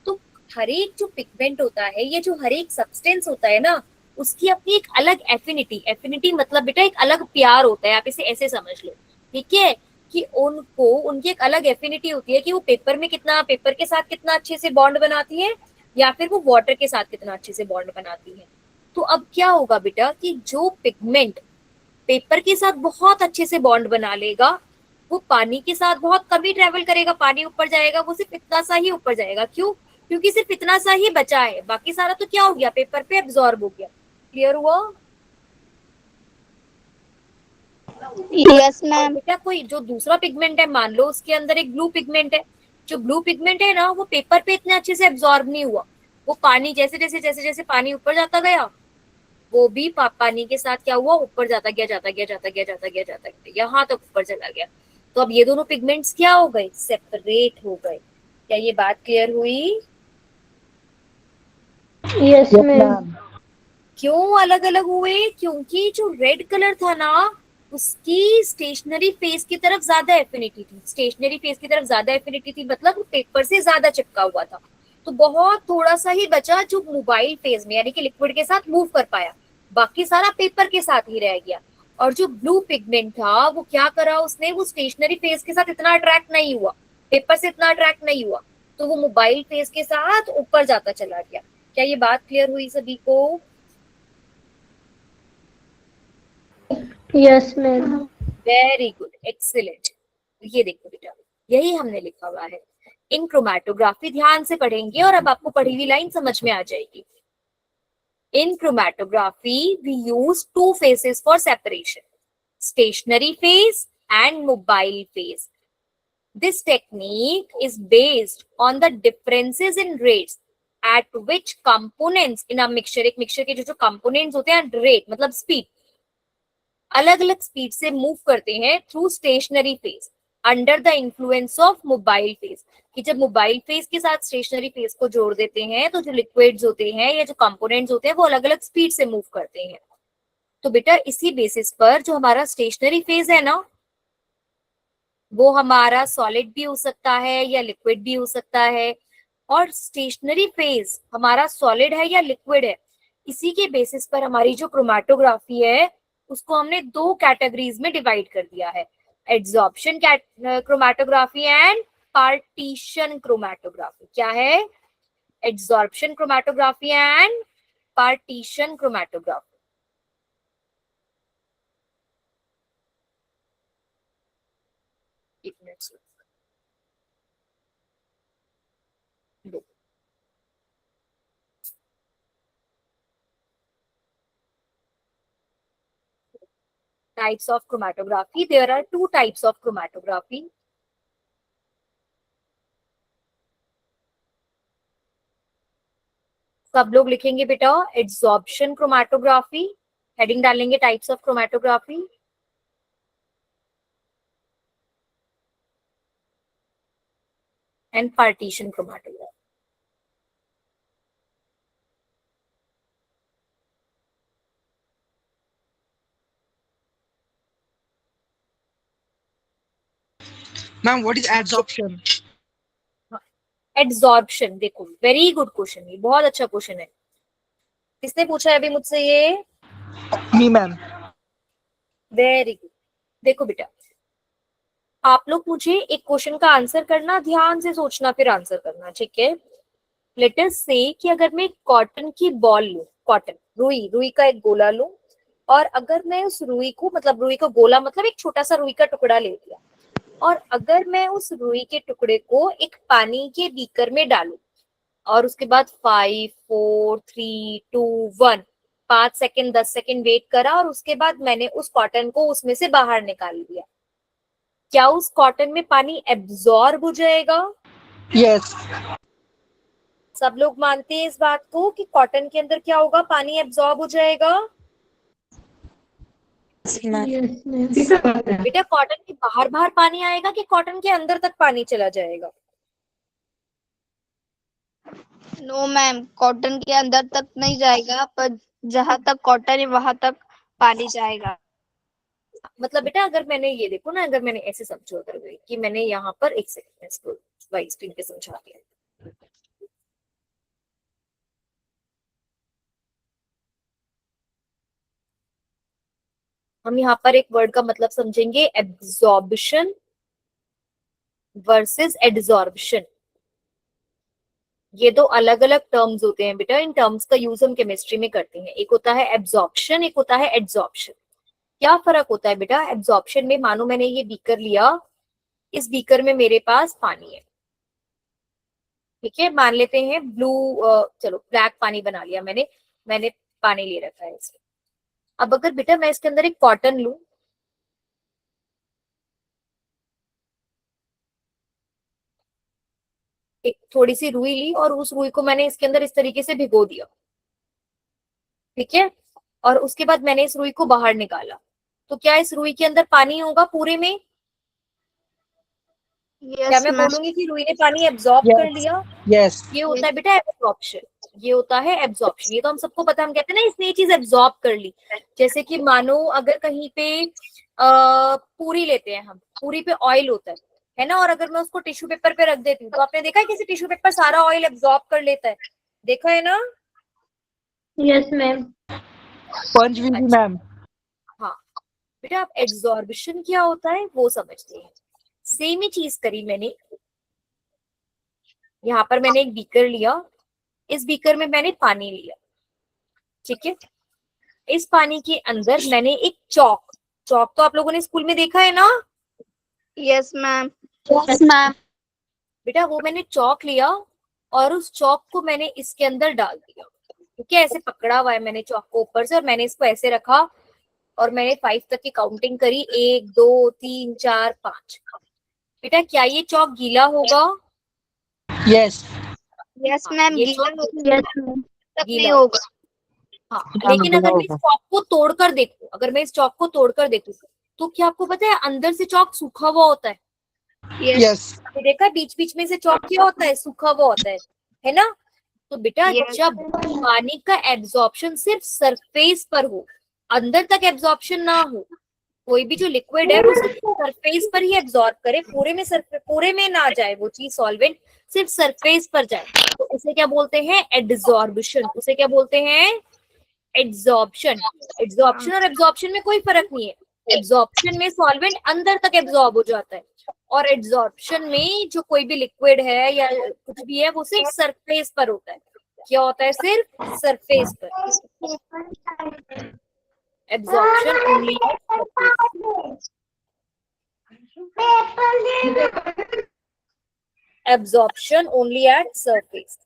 तो हर एक जो पिगमेंट होता है, ये जो हर एक सब्सटेंस होता है ना, उसकी अपनी एक अलग एफिनिटी। एफिनिटी मतलब बेटा एक अलग प्यार होता है, आप इसे ऐसे समझ लो। ठीक है, कि उनको उनकी एक अलग एफिनिटी होती है कि वो पेपर में कितना, पेपर के साथ कितना अच्छे से बॉन्ड बनाती है या फिर वो वाटर के साथ कितना अच्छे से बॉन्ड बनाती है। तो अब क्या होगा बेटा कि जो पिगमेंट पेपर के साथ बहुत अच्छे से बॉन्ड बना लेगा, वो पानी के साथ बहुत कम ही ट्रेवल करेगा। पानी ऊपर जाएगा, वो सिर्फ इतना सा ही ऊपर जाएगा। क्यों? क्योंकि सिर्फ इतना सा ही बचा है, बाकी सारा तो क्या हो गया, पेपर पे एब्जॉर्ब हो गया। क्लियर हुआ? यस और मैम। बेटा कोई जो दूसरा पिगमेंट है, मान लो उसके अंदर एक ब्लू पिगमेंट है। जो ब्लू पिगमेंट है ना, वो पेपर पे इतने अच्छे से एब्जॉर्ब नहीं हुआ। वो पानी जैसे जैसे जैसे जैसे पानी ऊपर जाता गया, वो भी पानी के साथ क्या हुआ, ऊपर जाता गया, जाता गया, जाता गया, जाता गया, जाता गया, यहाँ तक ऊपर चला गया। तो अब ये दोनों पिगमेंट्स क्या हो गए, सेपरेट हो गए। क्या ये बात क्लियर हुई? Yes ma'am. क्यों अलग अलग हुए? क्योंकि जो रेड कलर था ना, उसकी स्टेशनरी फेस की तरफ ज्यादा एफिनिटी थी। स्टेशनरी फेस की तरफ ज्यादा एफिनिटी थी मतलब पेपर से ज्यादा चिपका हुआ था। तो बहुत थोड़ा सा ही बचा जो मोबाइल फेज में यानी कि लिक्विड के साथ मूव कर पाया, बाकी सारा पेपर के साथ ही रह गया। और जो ब्लू पिगमेंट था वो क्या करा उसने, वो स्टेशनरी फेज के साथ इतना अट्रैक्ट नहीं हुआ, पेपर से इतना अट्रैक्ट नहीं हुआ, तो वो मोबाइल फेज के साथ ऊपर जाता चला गया। क्या ये बात क्लियर हुई सभी को? Yes ma'am. Very good, excellent. ये देखो बेटा, यही हमने लिखा हुआ है। इन क्रोमैटोग्राफी ध्यान से पढ़ेंगे और अब आपको पढ़ी हुई लाइन समझ में आ जाएगी। In chromatography, we use two phases for separation, stationary phase and mobile phase. This technique is based on the differences in rates at which components in a mixture, एक mixture के जो components होते हैं, rate मतलब speed, अलग अलग speed से move करते हैं through stationary phase under the influence of mobile phase. कि जब मोबाइल फेज के साथ स्टेशनरी फेज को जोड़ देते हैं तो जो लिक्विड्स होते हैं या जो कंपोनेंट्स होते हैं वो अलग अलग स्पीड से मूव करते हैं। तो बेटा इसी बेसिस पर जो हमारा स्टेशनरी फेज है ना, वो हमारा सॉलिड भी हो सकता है या लिक्विड भी हो सकता है। और स्टेशनरी फेज हमारा सॉलिड है या लिक्विड है, इसी के बेसिस पर हमारी जो क्रोमैटोग्राफी है उसको हमने 2 कैटेगरीज में डिवाइड कर दिया है, adsorption chromatography and partition chromatography. क्या है? Adsorption chromatography and partition chromatography. एक मिनट से types of chromatography. There are 2 types of chromatography. सब लोग लिखेंगे बेटा एड्सॉर्प्शन क्रोमैटोग्राफी, हेडिंग डालेंगे types of chromatography. And partition chromatography. Ma'am, what is adsorption? Adsorption, देखो वेरी गुड क्वेश्चन, ये बहुत अच्छा क्वेश्चन है। किसने पूछा है अभी मुझसे ये? Me, ma'am. Very good. देखो बेटा, आप लोग मुझे एक क्वेश्चन का आंसर करना, ध्यान से सोचना फिर आंसर करना, ठीक है? लेट अस से कि अगर मैं कॉटन की बॉल लूं, कॉटन रुई, रुई का एक गोला लूं, और अगर मैं उस रुई को, मतलब रुई का गोला मतलब एक छोटा सा रुई का टुकड़ा ले लिया, और अगर मैं उस रुई के टुकड़े को एक पानी के बीकर में डालूं, और उसके बाद 5 4 3 2 1 5 सेकेंड 10 सेकेंड वेट करा, और उसके बाद मैंने उस कॉटन को उसमें से बाहर निकाल लिया, क्या उस कॉटन में पानी एब्जॉर्ब हो जाएगा? Yes. सब लोग मानते हैं इस बात को कि कॉटन के अंदर क्या होगा, पानी एब्जॉर्ब हो जाएगा? बेटा कॉटन के बाहर बाहर पानी आएगा कि कॉटन के अंदर तक पानी चला जाएगा? नो मैम, कॉटन के अंदर तक नहीं जाएगा, पर जहां तक कॉटन है वहां तक पानी जाएगा। मतलब बेटा अगर मैंने ये देखो ना, अगर मैंने ऐसे समझो, अगर कि मैंने यहाँ पर एक सेकंड इसको व्हाइट स्क्रीन पे समझा दिया, हम यहाँ पर एक वर्ड का मतलब समझेंगे, एब्जॉर्प्शन वर्सेस एडजॉर्प्शन। ये दो अलग अलग टर्म्स होते हैं बेटा, इन टर्म्स का यूज हम केमिस्ट्री में करते हैं। एक होता है एब्जॉर्प्शन, एक होता है एडजॉर्प्शन। क्या फर्क होता है बेटा? एब्जॉर्प्शन में मानो मैंने ये बीकर लिया, इस बीकर में मेरे पास पानी है, ठीक है, मान लेते हैं ब्लू, चलो ब्लैक पानी बना लिया मैंने, मैंने पानी ले रखा है इसमें। अब अगर बेटा मैं इसके अंदर एक कॉटन लूं, एक थोड़ी सी रुई ली, और उस रुई को मैंने इसके अंदर इस तरीके से भिगो दिया, ठीक है, और उसके बाद मैंने इस रुई को बाहर निकाला, तो क्या इस रुई के अंदर पानी होगा पूरे में? क्या यस मैं मैम। बोलूंगी कि रुई ने पानी एब्जॉर्ब कर Yes. लिया? Yes. ये होता है बेटा एब्जॉर्प्शन, ये होता है एब्जॉर्प्शन। ये तो हम सबको पता है, हम कहते हैं ना इसने ये चीज एब्जॉर्ब कर ली। जैसे कि मानो अगर कहीं पे पूरी लेते हैं हम, पूरी पे ऑयल होता है ना, और अगर मैं उसको टिश्यू पेपर पे रख देती हूँ, तो आपने देखा है किसी टिश्यू पेपर सारा ऑयल एब्जॉर्ब कर लेता है, देखा है ना? Yes ma'am. Panchvili, अच्छा, ma'am. हाँ बेटा, आप एब्जॉर्प्शन क्या होता है वो समझते हैं। सेम ही चीज करी मैंने, यहाँ पर मैंने एक बीकर लिया, इस बीकर में मैंने पानी लिया, ठीक है, इस पानी के अंदर मैंने एक चौक, चौक तो आप लोगों ने स्कूल में देखा है ना यस मैम। Yes ma'am. बेटा, वो मैंने चौक लिया, और उस चौक को मैंने इसके अंदर डाल दिया, ठीक है, ऐसे पकड़ा हुआ है मैंने चौक को ऊपर से, और मैंने इसको ऐसे रखा, और मैंने 5 तक की काउंटिंग करी, 1 2 3 4 5। बेटा क्या ये चौक गीला होगा? Yes. यस हाँ, मैम, ये गीला चौक यस मैम। तक नहीं गीला, होगा। हाँ, हाँ, लेकिन गीला अगर मैं इस होगा। चौक को तोड़कर देखूं, अगर मैं इस चौक को तोड़कर देखूं, तो क्या आपको पता है अंदर से चौक सूखा हुआ होता है? यस। Yes. आपने देखा बीच बीच में से चौक क्या होता है, सूखा हुआ होता है ना? तो बेटा यस। जब पानी का एब्जॉर्प्शन सिर्फ सरफेस पर हो, अंदर तक एब्जॉर्प्शन ना हो, कोई भी जो लिक्विड है वो सिर्फ सरफेस पर ही एब्जॉर्ब करे, पूरे में ना जाए वो चीज, सॉल्वेंट सिर्फ सरफेस पर जाए, तो उसे क्या बोलते हैं? एडजॉर्बिशन। उसे क्या बोलते हैं? एड्सॉर्प्शन। एड्सॉर्प्शन और एब्जॉर्प्शन में कोई फर्क नहीं है। एब्जॉर्प्शन में सॉल्वेंट अंदर तक एब्जॉर्ब हो जाता है, और एड्सॉर्प्शन में जो कोई भी लिक्विड है या कुछ भी है वो सिर्फ सरफेस पर होता है। क्या होता है? सिर्फ सरफेस पर। Absorption only at surface, absorption only at surface.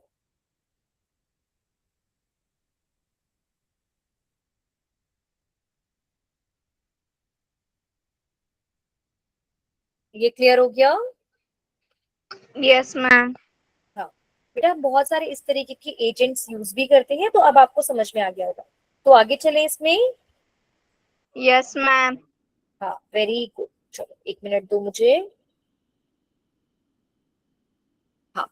ये क्लियर हो गया? Yes ma'am. हाँ बेटा, हम बहुत सारे इस तरीके के एजेंट्स यूज भी करते हैं, तो अब आपको समझ में आ गया होगा। तो आगे चले इसमें। Yes ma'am. हाँ वेरी गुड, चलो 1 मिनट दो मुझे। हाँ,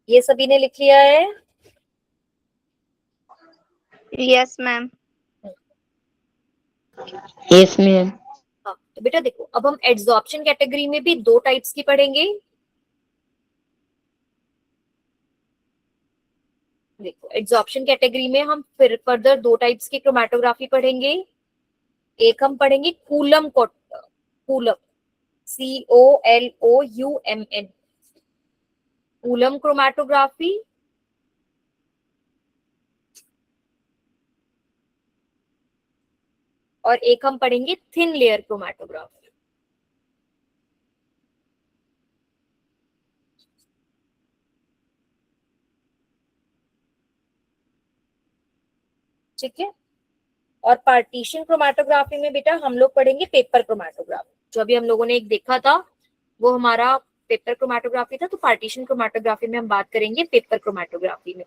ये सभी ने लिख लिया है? Yes, ma'am. Yes ma'am. हाँ, तो बेटा देखो, अब हम एड्सॉर्प्शन कैटेगरी में भी दो टाइप्स की पढ़ेंगे। देखो, एड्सॉर्प्शन कैटेगरी में हम फिर फर्दर दो टाइप्स की क्रोमैटोग्राफी पढ़ेंगे। एक हम पढ़ेंगे coulomb coulomb, COLOUMN, coulomb chromatography. और एक हम पढ़ेंगे थिन लेयर क्रोमैटोग्राफी। ठीक है। और पार्टीशन क्रोमैटोग्राफी में बेटा हम लोग पढ़ेंगे पेपर क्रोमैटोग्राफी। जो अभी हम लोगों ने एक देखा था वो हमारा पेपर क्रोमैटोग्राफी था, तो पार्टीशन क्रोमैटोग्राफी में हम बात करेंगे पेपर क्रोमैटोग्राफी में।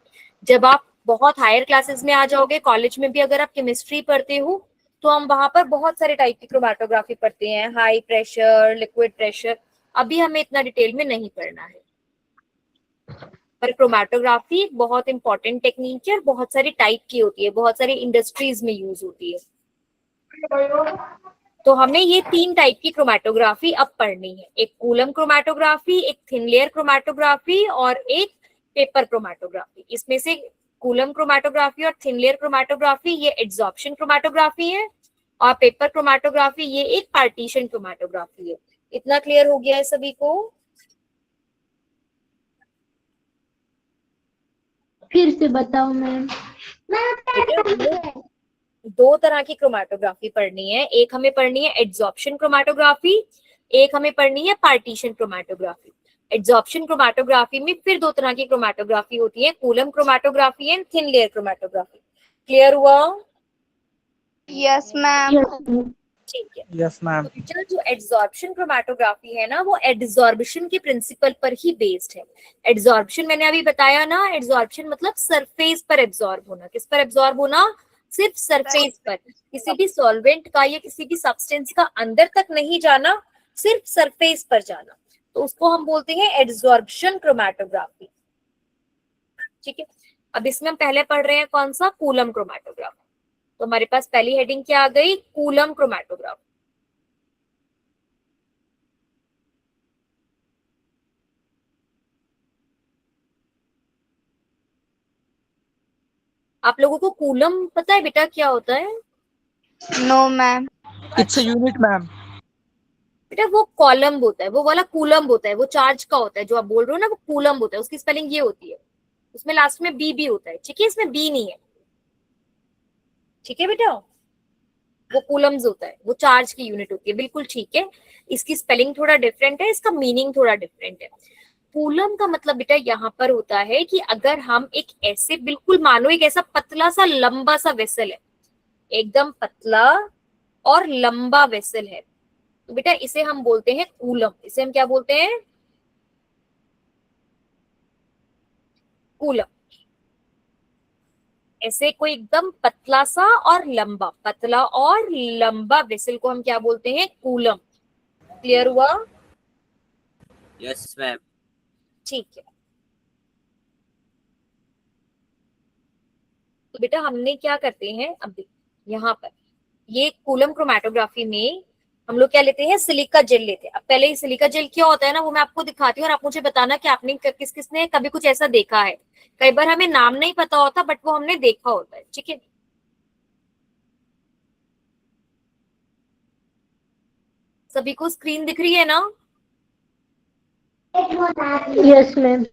जब आप बहुत हायर क्लासेस में आ जाओगे, कॉलेज में भी अगर आप केमिस्ट्री पढ़ते हो, तो हम वहां पर बहुत सारे टाइप की क्रोमैटोग्राफी पढ़ते हैं, हाई प्रेशर, लिक्विड प्रेशर। अभी हमें इतना डिटेल में नहीं पढ़ना है, पर क्रोमैटोग्राफी एक बहुत इंपॉर्टेंट टेक्निक है और बहुत सारी टाइप की होती है, बहुत सारी इंडस्ट्रीज में यूज होती है। तो हमें ये तीन टाइप की क्रोमैटोग्राफी अब पढ़नी है, एक कूलम क्रोमैटोग्राफी, एक थिन लेयर क्रोमैटोग्राफी और एक पेपर क्रोमैटोग्राफी। इसमें से कूलम क्रोमैटोग्राफी और थिन लेयर क्रोमैटोग्राफी ये एड्सॉर्प्शन क्रोमैटोग्राफी है, और पेपर क्रोमैटोग्राफी ये एक पार्टीशन क्रोमैटोग्राफी है। इतना क्लियर हो गया है सभी को? फिर से बताओ मैम। दो तरह की क्रोमैटोग्राफी पढ़नी है, एक हमें पढ़नी है एड्सॉर्प्शन क्रोमैटोग्राफी, एक हमें पढ़नी है पार्टीशन क्रोमैटोग्राफी। एड्सॉर्प्शन क्रोमैटोग्राफी में फिर दो तरह की क्रोमैटोग्राफी होती है, coulomb chromatography and thin layer chromatography. Clear हुआ? Yes, ma'am. ठीक है। Yes, ma'am. तो बेटा जो एड्सॉर्प्शन क्रोमैटोग्राफी है ना, वो एड्सॉर्प्शन के प्रिंसिपल पर ही बेस्ड है। एड्सॉर्प्शन मैंने अभी बताया ना, एड्सॉर्प्शन मतलब सरफेस पर एब्जॉर्ब होना। किस पर एब्जॉर्ब होना? सिर्फ सरफेस पर, किसी भी सॉल्वेंट का या किसी भी सब्सटेंस का अंदर तक नहीं जाना, सिर्फ सरफेस पर जाना, तो उसको हम बोलते हैं एड्सॉर्प्शन क्रोमैटोग्राफी। ठीक है। अब इसमें हम पहले पढ़ रहे हैं कौन सा? Coulomb chromatography. तो हमारे पास पहली हेडिंग क्या आ गई? Coulomb chromatography. आप लोगों को कूलम पता है बेटा क्या होता है? No, ma'am. It's a unit, ma'am. बेटा वो कॉलम होता है, वो वाला कूलम होता है, वो चार्ज का होता है। जो आप बोल रहे हो ना वो कूलम होता है, उसकी स्पेलिंग ये होती है, उसमें लास्ट में बी भी होता है। ठीक है, इसमें बी नहीं है। ठीक है बेटा, वो कूलम्स होता है, वो चार्ज की यूनिट होती है। बिल्कुल ठीक है, इसकी स्पेलिंग थोड़ा डिफरेंट है, इसका मीनिंग थोड़ा डिफरेंट है। कूलम का मतलब बेटा यहाँ पर होता है कि अगर हम एक ऐसे, बिल्कुल मानो एक ऐसा पतला सा लंबा सा वेसल है, एकदम पतला और लंबा वेसल है, तो बेटा इसे हम बोलते हैं कूलम। इसे हम क्या बोलते हैं? कूलम। ऐसे कोई एकदम पतला सा और लंबा, पतला और लंबा वेसल को हम क्या बोलते हैं? कूलम। क्लियर हुआ? Yes ma'am. ठीक है। तो बेटा हमने क्या करते हैं, अब यहाँ पर ये कूलम क्रोमैटोग्राफी में हम लोग क्या लेते हैं? सिलिका जेल लेते हैं। अब पहले ये सिलिका जेल क्या होता है ना, वो मैं आपको दिखाती हूँ और आप मुझे बताना कि आपने किस किसने कभी कुछ ऐसा देखा है। कई बार हमें नाम नहीं पता होता, बट वो हमने देखा होता है। ठीक है, सभी को स्क्रीन दिख रही है ना? Yes ma'am.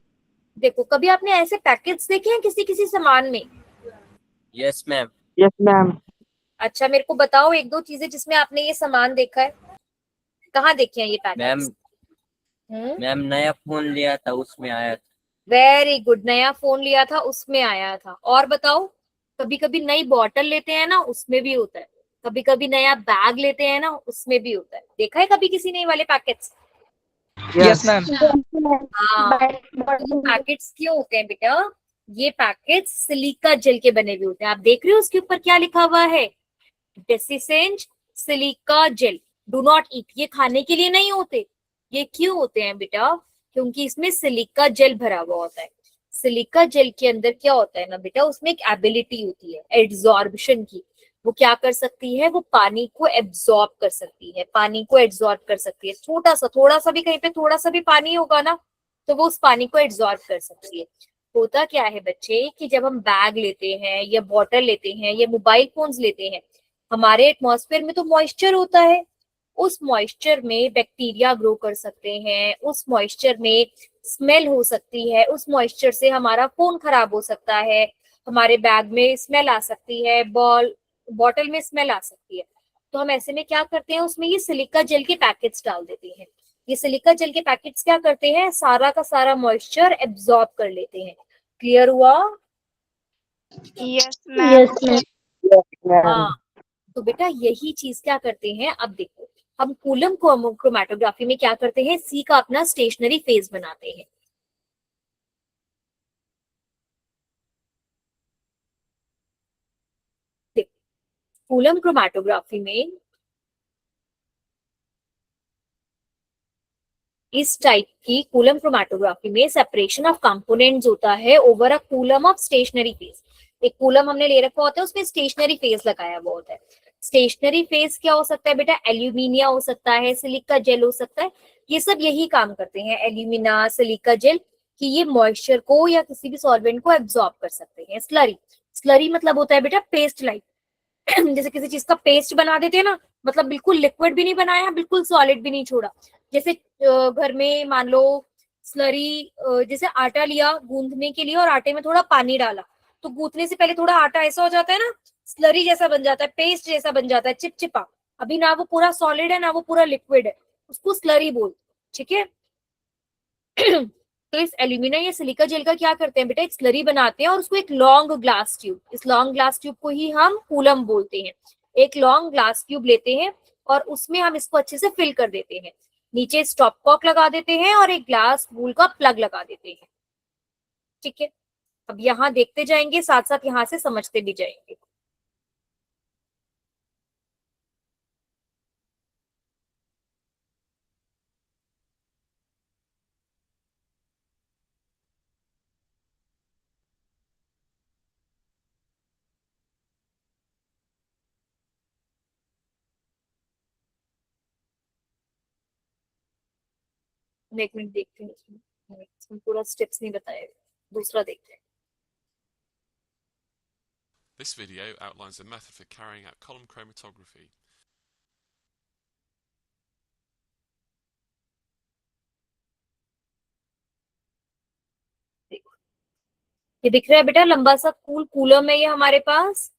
देखो, कभी आपने ऐसे पैकेट्स देखे हैं किसी किसी सामान में? Yes ma'am. Yes, ma'am. अच्छा, मेरे को बताओ एक दो चीजें जिसमें आपने ये सामान देखा है। कहाँ देखे हैं ये मैम पैकेट्स? मैम नया फोन लिया था उसमें आया था। वेरी गुड, नया फोन लिया था उसमें आया था। और बताओ, कभी कभी नई बॉटल लेते हैं ना, उसमें भी होता है। कभी कभी नया बैग लेते हैं ना, उसमें भी होता है। देखा है कभी किसी ने ये वाले पैकेट्स? Yes, ma'am. हाँ, ये पैकेट्स क्यों होते हैं बेटा? ये पैकेट्स सिलिका जेल के बने हुए होते हैं। आप देख रहे हो उसके ऊपर क्या लिखा हुआ है? Desiccant silica gel, do not eat. ये खाने के लिए नहीं होते। ये क्यों होते हैं बेटा? क्योंकि इसमें सिलिका जेल भरा हुआ होता है। सिलिका जेल के अंदर क्या होता है ना बेटा, उसमें एक एबिलिटी होती है एड्सॉर्प्शन की। वो क्या कर सकती है, वो पानी को एब्जॉर्ब कर सकती है, पानी को एब्जॉर्ब कर सकती है। थोड़ा सा भी कहीं पे थोड़ा सा भी पानी होगा ना, तो वो उस पानी को एब्जॉर्ब कर सकती है। होता क्या है बच्चे कि जब हम बैग लेते हैं या बॉटल लेते हैं या मोबाइल फोन्स लेते हैं, हमारे एटमॉस्फेयर में तो मॉइस्चर होता है। उस मॉइस्चर में बैक्टीरिया ग्रो कर सकते हैं, उस मॉइस्चर में स्मेल हो सकती है, उस मॉइस्चर से हमारा फोन खराब हो सकता है, हमारे बैग में स्मेल आ सकती है, बॉटल में स्मेल आ सकती है। तो हम ऐसे में क्या करते हैं, उसमें ये सिलिका जेल के पैकेट्स डाल देते हैं। ये सिलिका जेल के पैकेट्स क्या करते हैं, सारा का सारा मॉइस्चर एब्जॉर्ब कर लेते हैं। क्लियर हुआ? Yes ma'am. हाँ, तो बेटा यही चीज क्या करते हैं, अब देखो हम कूलम क्रोमैटोग्राफी में क्या करते हैं, सी का अपना स्टेशनरी फेज बनाते हैं। कूलम क्रोमैटोग्राफी में इस टाइप की कूलम क्रोमैटोग्राफी में सेपरेशन ऑफ कंपोनेंट्स होता है over a coulomb of stationary phase. एक कूलम हमने ले रखा होता है, उसमें स्टेशनरी फेज लगाया हुआ होता है। स्टेशनरी फेज क्या हो सकता है बेटा, एल्यूमिनिया हो सकता है, सिलिका जेल हो सकता है। ये सब यही काम करते हैं, एल्यूमिना, सिलिका जेल, कि ये मॉइस्चर को या किसी भी सॉल्वेंट को एब्जॉर्ब कर सकते हैं। स्लरी, स्लरी मतलब होता है बेटा पेस्ट लाइक। जैसे किसी चीज का पेस्ट बना देते हैं ना, मतलब बिल्कुल लिक्विड भी नहीं बनाया, बिल्कुल सॉलिड भी नहीं छोड़ा। जैसे घर में मान लो स्लरी, जैसे आटा लिया गूंथने के लिए और आटे में थोड़ा पानी डाला, तो गूंथने से पहले थोड़ा आटा ऐसा हो जाता है ना, स्लरी जैसा बन जाता है, पेस्ट जैसा बन जाता है, चिपचिपा। अभी ना वो पूरा सॉलिड है ना वो पूरा लिक्विड है, उसको स्लरी बोल। ठीक है। तो इस एल्यूमिना या सिलिका जेल का क्या करते हैं बेटा, एक स्लरी बनाते हैं और उसको एक लॉन्ग ग्लास ट्यूब, इस लॉन्ग ग्लास ट्यूब को ही हम कूलम बोलते हैं। एक लॉन्ग ग्लास ट्यूब लेते हैं और उसमें हम इसको अच्छे से फिल कर देते हैं, नीचे स्टॉप कॉक लगा देते हैं और एक ग्लास वूल का प्लग लगा देते हैं। ठीक है, अब यहाँ देखते जाएंगे, साथ साथ यहाँ से समझते भी जाएंगे। मैं एक मिनट देखती हूँ, इसमें पूरा स्टेप्स नहीं बताए, दूसरा देखते हैं। This video outlines a method for carrying out column chromatography. ये दिख रहा है बेटा, लंबा सा कूलम है ये हमारे पास।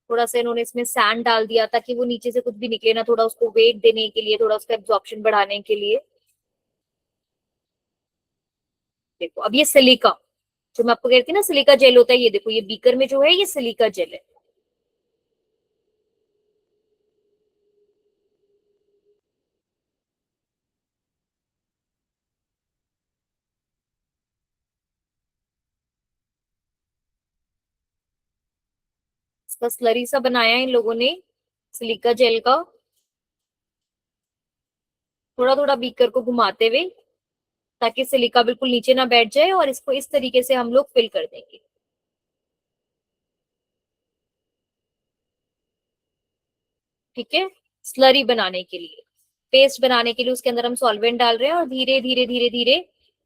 थोड़ा सा इन्होंने इसमें सैंड डाल दिया ताकि वो नीचे से कुछ भी निकले ना, थोड़ा उसको वेट देने के लिए, थोड़ा उसका एब्जॉर्प्शन बढ़ाने के लिए। देखो अब ये सिलिका, जो मैं आपको कह रही थी ना सिलिका जेल होता है, ये देखो ये बीकर में जो है ये सिलिका जेल है। इसका स्लरी सा बनाया है इन लोगों ने सिलिका जेल का, थोड़ा थोड़ा बीकर को घुमाते हुए, ताकि सिलिका बिल्कुल नीचे ना बैठ जाए, और इसको इस तरीके से हम लोग फिल कर देंगे। ठीक है, स्लरी बनाने के लिए, पेस्ट बनाने के लिए उसके अंदर हम सॉल्वेंट डाल रहे हैं, और धीरे धीरे धीरे धीरे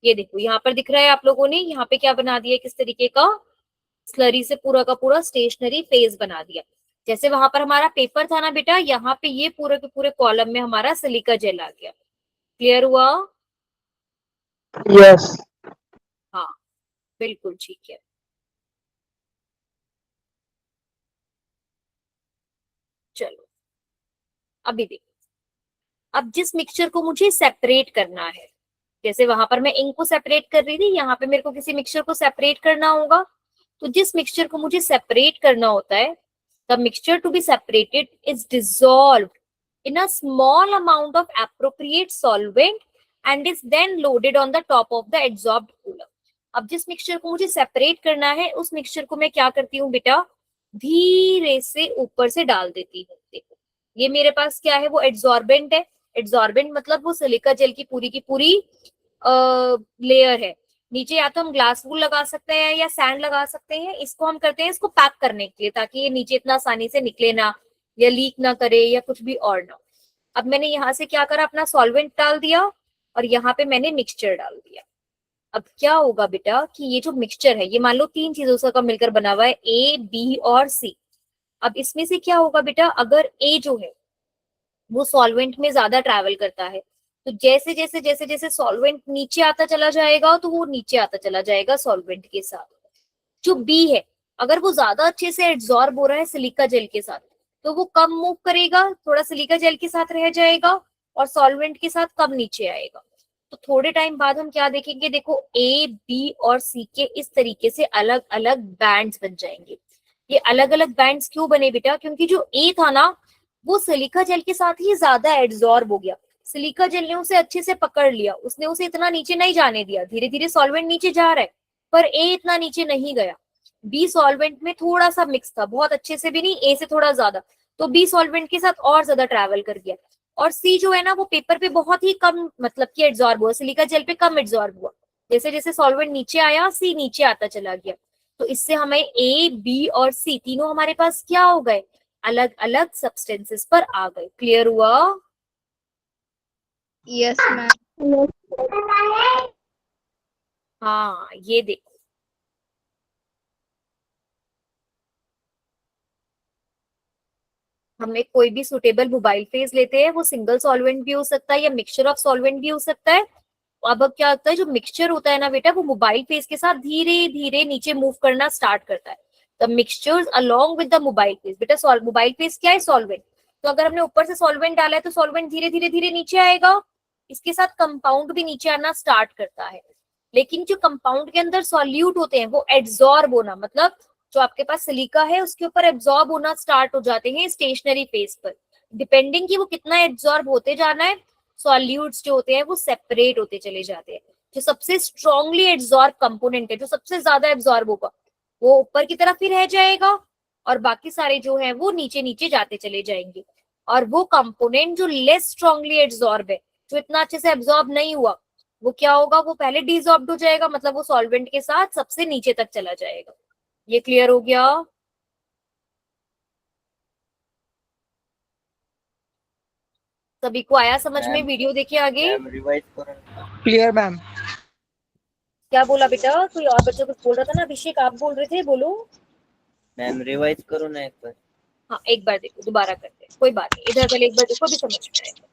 ये देखो यहाँ पर दिख रहा है आप लोगों ने, यहाँ पे क्या बना दिया, किस तरीके का स्लरी से पूरा का पूरा स्टेशनरी फेज बना दिया। जैसे वहां पर हमारा पेपर था ना बेटा, यहाँ पे ये पूरे के पूरे कॉलम में हमारा सिलिका जेल आ गया। क्लियर हुआ? Yes. हाँ बिल्कुल ठीक है। चलो अभी देखो, अब जिस मिक्सचर को मुझे सेपरेट करना है, जैसे वहां पर मैं इंक को सेपरेट कर रही थी, यहाँ पे मेरे को किसी मिक्सचर को सेपरेट करना होगा। तो जिस मिक्सचर को मुझे सेपरेट करना होता है, the mixture to be separated is dissolved in a small amount of appropriate solvent and is then loaded on the top of the adsorbed cooler। अब जिस मिक्सचर को मुझे सेपरेट करना है, उस मिक्सचर को मैं क्या करती हूँ बेटा, धीरे से ऊपर से डाल देती हूँ। देखो ये मेरे पास क्या है, वो एड्सॉर्बेंट है। एड्सॉर्बेंट मतलब वो सिलिका जेल की पूरी लेयर है। नीचे या तो हम ग्लास वूल लगा सकते हैं या सैंड लगा सकते हैं। इसको हम करते हैं इसको पैक करने के लिए, ताकि ये नीचे इतना आसानी से निकले ना, या लीक ना करे, या कुछ भी और ना। अब मैंने यहाँ से क्या करा, अपना सॉल्वेंट डाल दिया और यहाँ पे मैंने मिक्सचर डाल दिया। अब क्या होगा बेटा कि ये जो मिक्सचर है, ये मान लो 3 चीजों से का मिलकर बना हुआ है, ए बी और सी। अब इसमें से क्या होगा बेटा, अगर ए जो है वो सॉल्वेंट में ज्यादा ट्रैवल करता है, तो जैसे जैसे जैसे जैसे सॉल्वेंट नीचे आता चला जाएगा, तो वो नीचे आता चला जाएगा सॉल्वेंट के साथ। जो बी है, अगर वो ज्यादा अच्छे से एब्जॉर्ब हो रहा है सिलिका जेल के साथ, तो वो कम मूव करेगा, थोड़ा सिलिका जेल के साथ रह जाएगा, और सॉल्वेंट के साथ कम नीचे आएगा। तो थोड़े टाइम बाद हम क्या देखेंगे, देखो ए बी और सी के इस तरीके से अलग अलग बैंड्स बन जाएंगे। ये अलग अलग बैंड्स क्यों बने बेटा, क्योंकि जो ए था ना, वो सिलिका जेल के साथ ही ज्यादा एब्जॉर्ब हो गया। सिलिका जेल ने उसे अच्छे से पकड़ लिया, उसने उसे इतना नीचे नहीं जाने दिया। धीरे धीरे सॉल्वेंट नीचे जा रहा है, पर ए इतना नीचे नहीं गया। बी सॉल्वेंट में थोड़ा सा मिक्स था, बहुत अच्छे से भी नहीं, ए से थोड़ा ज्यादा, तो बी सॉल्वेंट के साथ और ज्यादा ट्रैवल कर गया। और सी जो है ना, वो पेपर पे बहुत ही कम मतलब कि एब्जॉर्ब हुआ, सिलिका जेल पे कम एब्जॉर्ब हुआ। जैसे जैसे सॉल्वेंट नीचे आया, सी नीचे आता चला गया। तो इससे हमें ए बी और सी तीनों हमारे पास क्या हो गए, अलग अलग सब्सटेंसेस पर आ गए। क्लियर हुआ? Yes ma'am. हाँ ये देखो, हमें कोई भी सुटेबल मोबाइल फेस लेते हैं, वो सिंगल सॉल्वेंट भी हो सकता है या मिक्सचर ऑफ सॉल्वेंट भी हो सकता है। अब क्या होता है, जो मिक्सचर होता है ना बेटा, वो मोबाइल फेस के साथ धीरे धीरे नीचे मूव करना स्टार्ट करता है। The mixtures along with the mobile face. बेटा मोबाइल फेस क्या है, सॉल्वेंट। तो अगर हमने ऊपर से सॉल्वेंट डाला है, तो सॉल्वेंट धीरे धीरे धीरे नीचे आएगा, इसके साथ कंपाउंड भी नीचे आना स्टार्ट करता है। लेकिन जो कंपाउंड के अंदर सॉल्यूट होते हैं, वो एड्सॉर्ब होना, मतलब जो आपके पास सिलिका है उसके ऊपर एब्जॉर्ब होना स्टार्ट हो जाते हैं स्टेशनरी फेस पर। डिपेंडिंग कि वो कितना एब्जॉर्ब होते जाना है, सॉल्यूट्स जो होते हैं वो सेपरेट होते चले जाते हैं। जो सबसे स्ट्रांगली एब्जॉर्ब कंपोनेंट है, जो सबसे ज्यादा एब्जॉर्ब होगा, वो ऊपर की तरफ ही रह जाएगा, और बाकी सारे जो है वो नीचे नीचे जाते चले जाएंगे। और वो कंपोनेंट जो लेस स्ट्रांगली एब्जॉर्ब है, जो इतना अच्छे से एब्जॉर्ब नहीं हुआ, वो क्या होगा, वो पहले डिसॉल्व हो जाएगा, मतलब वो सॉल्वेंट के साथ सबसे नीचे तक चला जाएगा। ये क्लियर हो गया? सभी को आया समझ में? मैम, वीडियो देखिए आगे। मैम रिवाइज करो। Clear, ma'am. क्या बोला बेटा? कोई और बच्चा कुछ बोल रहा था ना, अभिषेक आप बोल रहे थे, बोलो। मैम रिवाइज करो ना एक बार। हाँ एक बार देखो, दोबारा करते हैं, कोई बात नहीं, इधर पहले एक बार देखो, अभी समझ में आएगा।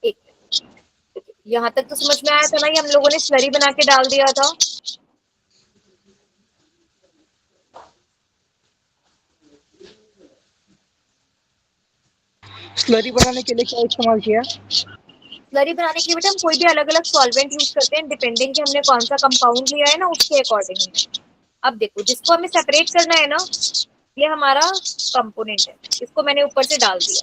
एक यहाँ तक तो समझ में आया था ना, ये हम लोगों ने स्लरी बना के डाल दिया था। Slurry बनाने के लिए क्या इस्तेमाल किया? स्लरी बनाने के लिए बेटा हम कोई भी अलग अलग सॉल्वेंट यूज करते हैं, डिपेंडिंग कि हमने कौन सा कंपाउंड लिया है ना, उसके अकॉर्डिंग। अब देखो, जिसको हमें सेपरेट करना है ना, ये हमारा कंपोनेंट है, इसको मैंने ऊपर से डाल दिया।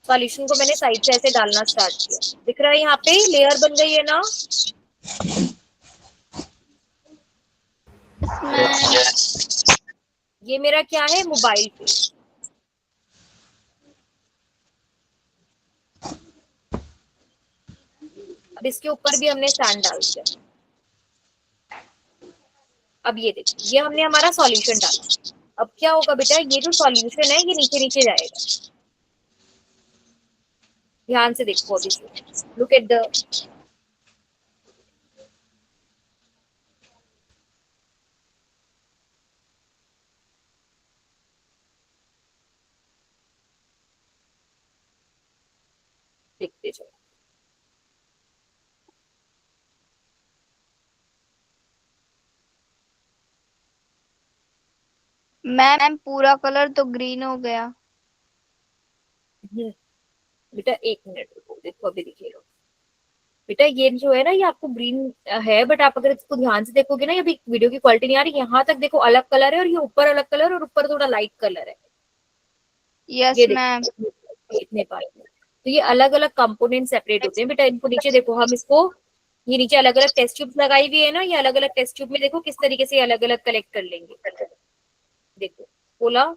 सॉल्यूशन को मैंने साइड से ऐसे डालना स्टार्ट किया, दिख रहा है यहाँ पे लेयर बन गई है ना। ये मेरा क्या है, मोबाइल फेस। अब इसके ऊपर भी हमने सैंड डाल दिया। अब ये देखो, ये हमने हमारा सॉल्यूशन डाला। अब क्या होगा बेटा, ये जो सॉल्यूशन है ये नीचे नीचे जाएगा। ध्यान से देखो, अभी से लुक एट द, देखते जाओ। मैम पूरा कलर तो ग्रीन हो गया। बेटा एक मिनट रुको, देखो अभी दिखेगा। बेटा ये जो है ना, ये आपको ग्रीन है, बट आप अगर इसको ध्यान से देखोगे ना, ये अभी वीडियो की क्वालिटी नहीं आ रही, यहाँ तक देखो अलग कलर है, और ये ऊपर अलग कलर और ऊपर थोड़ा लाइट कलर है। यस ये मैम। देखो इतने पार्ट में। तो ये अलग अलग कंपोनेंट सेपरेट होते हैं बेटा। इनको नीचे देखो, हम इसको ये नीचे अलग अलग टेस्ट ट्यूब लगाई हुई है ना, ये अलग अलग टेस्ट ट्यूब में देखो किस तरीके से अलग अलग कलेक्ट कर लेंगे। देखो बोला,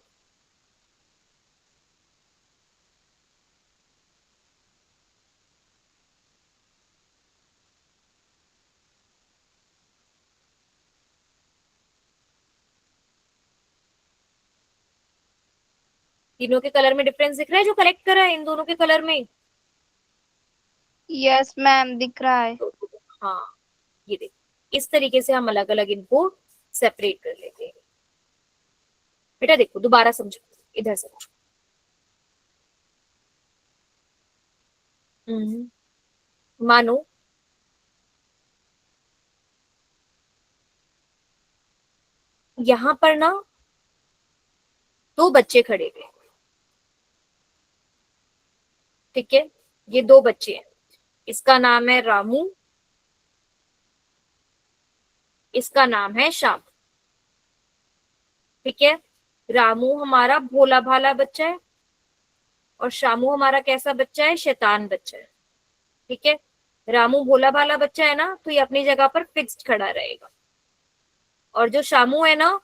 तीनों के कलर में डिफरेंस दिख रहा है जो कलेक्ट करा है इन दोनों के कलर में? यस मैम, दिख रहा है। हाँ, ये देखो इस तरीके से हम अलग अलग इनको सेपरेट कर लेते हैं बेटा। देखो दोबारा समझो, इधर समझो। मानो यहां पर ना दो बच्चे खड़े हुए, ठीक है, ये दो बच्चे हैं, इसका नाम है रामू, इसका नाम है श्याम, ठीक है। रामू हमारा भोला भाला बच्चा है और श्यामू हमारा कैसा बच्चा है? शैतान बच्चा है, ठीक है। रामू भोला भाला बच्चा है ना, तो ये अपनी जगह पर फिक्स्ड खड़ा रहेगा, और जो श्यामू है ना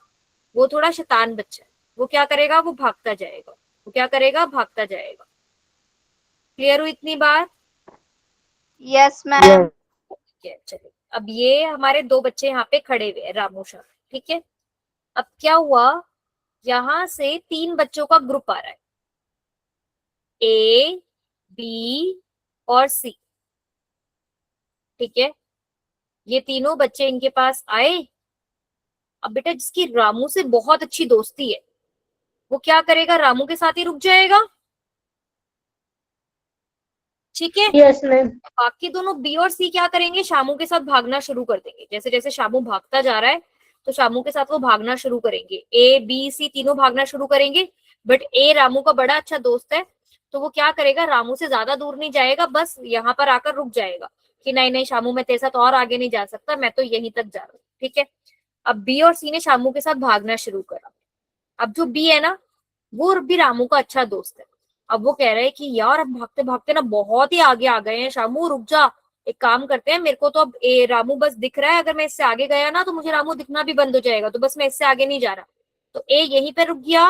वो थोड़ा शैतान बच्चा है, वो क्या करेगा? वो भागता जाएगा। वो क्या करेगा? भागता जाएगा। क्लियर हुई इतनी बात? Yes ma'am. ठीक है, चलिए अब ये हमारे दो बच्चे यहाँ पे खड़े हुए हैं, रामू श्याम, ठीक है। अब क्या हुआ, यहां से तीन बच्चों का ग्रुप आ रहा है, ए, बी और सी, ठीक है। ये तीनों बच्चे इनके पास आए। अब बेटा जिसकी रामू से बहुत अच्छी दोस्ती है वो क्या करेगा? रामू के साथ ही रुक जाएगा, ठीक है। Yes ma'am. बाकी दोनों बी और सी क्या करेंगे? शामू के साथ भागना शुरू कर देंगे। जैसे जैसे शामू भागता जा रहा है तो शामू के साथ वो भागना शुरू करेंगे। ए, बी, सी तीनों भागना शुरू करेंगे, बट ए रामू का बड़ा अच्छा दोस्त है तो वो क्या करेगा? रामू से ज्यादा दूर नहीं जाएगा, बस यहाँ पर आकर रुक जाएगा कि नहीं नहीं शामू मैं तेरे साथ और आगे नहीं जा सकता, मैं तो यहीं तक जा रहा हूँ, ठीक है। अब बी और सी ने शामू के साथ भागना शुरू करा। अब जो बी है ना वो भी रामू का अच्छा दोस्त है। अब वो कह रहे हैं कि यार अब भागते भागते ना बहुत ही आगे आ गए हैं, शामू रुक जा, एक काम करते हैं, मेरे को तो अब रामू बस दिख रहा है, अगर मैं इससे आगे गया ना तो मुझे रामू दिखना भी बंद हो जाएगा, तो बस मैं इससे आगे नहीं जा रहा। तो ए यहीं पे रुक गया,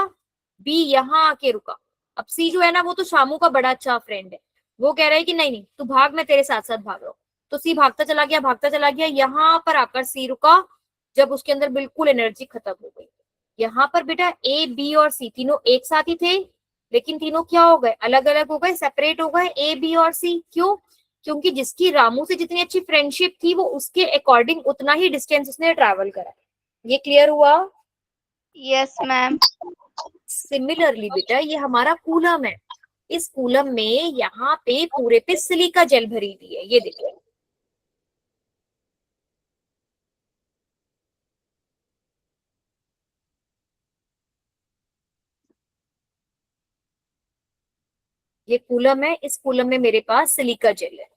बी यहाँ आके रुका। अब सी जो है ना वो तो शामू का बड़ा अच्छा फ्रेंड है, वो कह रहा है कि नहीं नहीं तू भाग, मैं तेरे साथ साथ भाग रहा हूँ। तो सी भागता चला गया, भागता चला गया, यहाँ पर आकर सी रुका जब उसके अंदर बिल्कुल एनर्जी खत्म हो गई। यहाँ पर बेटा ए, बी और सी तीनों एक साथ ही थे, लेकिन तीनों क्या हो गए? अलग अलग हो गए, सेपरेट हो गए ए, बी और सी। क्यों? क्योंकि जिसकी रामू से जितनी अच्छी फ्रेंडशिप थी वो उसके अकॉर्डिंग उतना ही डिस्टेंस उसने ट्रैवल करा। ये क्लियर हुआ? Yes ma'am. सिमिलरली बेटा ये हमारा कूलम है, इस कूलम में यहाँ पे पूरे पे सिलिका जेल भरी हुई है, ये देखिए। ये कूलम है, इस कूलम में मेरे पास सिलिका जेल है।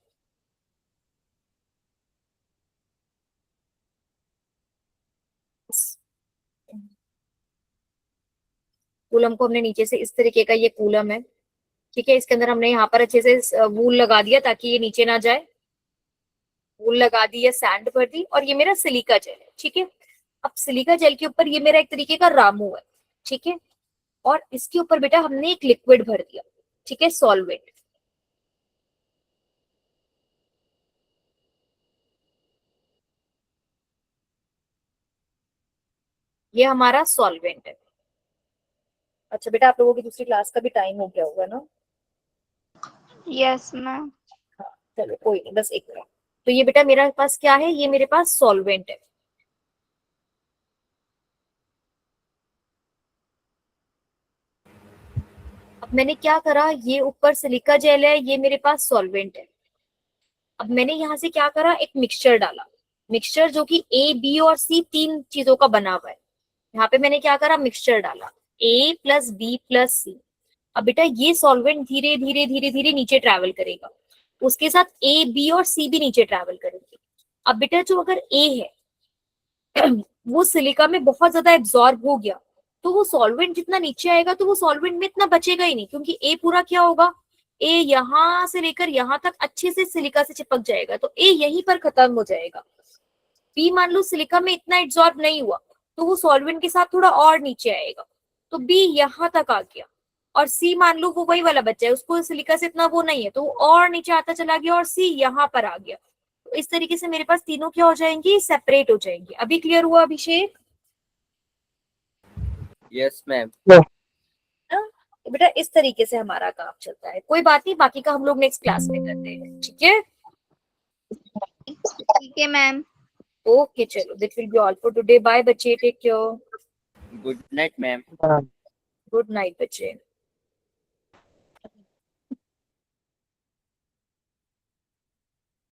कूलम को हमने नीचे से इस तरीके का, ये कूलम है, ठीक है। इसके अंदर हमने यहाँ पर अच्छे से वूल लगा दिया ताकि ये नीचे ना जाए, वूल लगा दी है, सैंड भर दी, और ये मेरा सिलिका जेल है, ठीक है। अब सिलिका जेल के ऊपर ये मेरा एक तरीके का रामू है, ठीक है, और इसके ऊपर बेटा हमने एक लिक्विड भर दिया, ठीक है, सॉल्वेंट। ये हमारा सॉल्वेंट है। अच्छा बेटा आप लोगों की दूसरी क्लास का भी टाइम हो गया होगा ना? Yes ma'am. हाँ चलो कोई नहीं, बस एक मिनट। तो ये बेटा मेरे पास क्या है? ये मेरे पास सॉल्वेंट है। अब मैंने क्या करा, ये ऊपर सिलिका जेल है, ये मेरे पास सॉल्वेंट है। अब मैंने यहाँ से क्या करा, एक मिक्सचर डाला, मिक्सचर जो कि ए, बी और सी तीन चीजों का बना हुआ है। यहाँ पे मैंने क्या करा, मिक्सचर डाला, ए प्लस बी प्लस सी। अब बेटा ये सॉल्वेंट धीरे धीरे धीरे धीरे नीचे ट्रैवल करेगा, उसके साथ ए, बी और सी भी नीचे ट्रैवल करेंगे। अब बेटा जो अगर ए है वो सिलिका में बहुत ज्यादा एब्जॉर्ब हो गया, तो वो सॉल्वेंट जितना नीचे आएगा तो वो सॉल्वेंट में इतना बचेगा ही नहीं, क्योंकि ए पूरा क्या होगा, ए यहाँ से लेकर यहाँ तक अच्छे से सिलिका से चिपक जाएगा, तो ए यहीं पर खत्म हो जाएगा। बी मान लो सिलिका में इतना एब्जॉर्ब नहीं हुआ, तो वो सॉल्वेंट के साथ थोड़ा और नीचे आएगा, तो बी यहाँ तक आ गया। और सी मान लो वो वही वाला बच्चा है, उसको सिलिका से इतना वो नहीं है, तो वो और नीचे आता चला गया और सी यहाँ पर आ गया। तो इस तरीके से मेरे पास तीनों क्या हो जाएंगी, सेपरेट हो जाएंगी। अभी क्लियर हुआ अभिषेक? Yes ma'am. तो बेटा इस तरीके से हमारा काम चलता है। कोई बात नहीं, बाकी का हम लोग नेक्स्ट क्लास में करते हैं, ठीक है? ठीक है मैम। ओके चलो, this will be all for today. Bye बच्चे, take care. Good night ma'am. Good night बच्चे।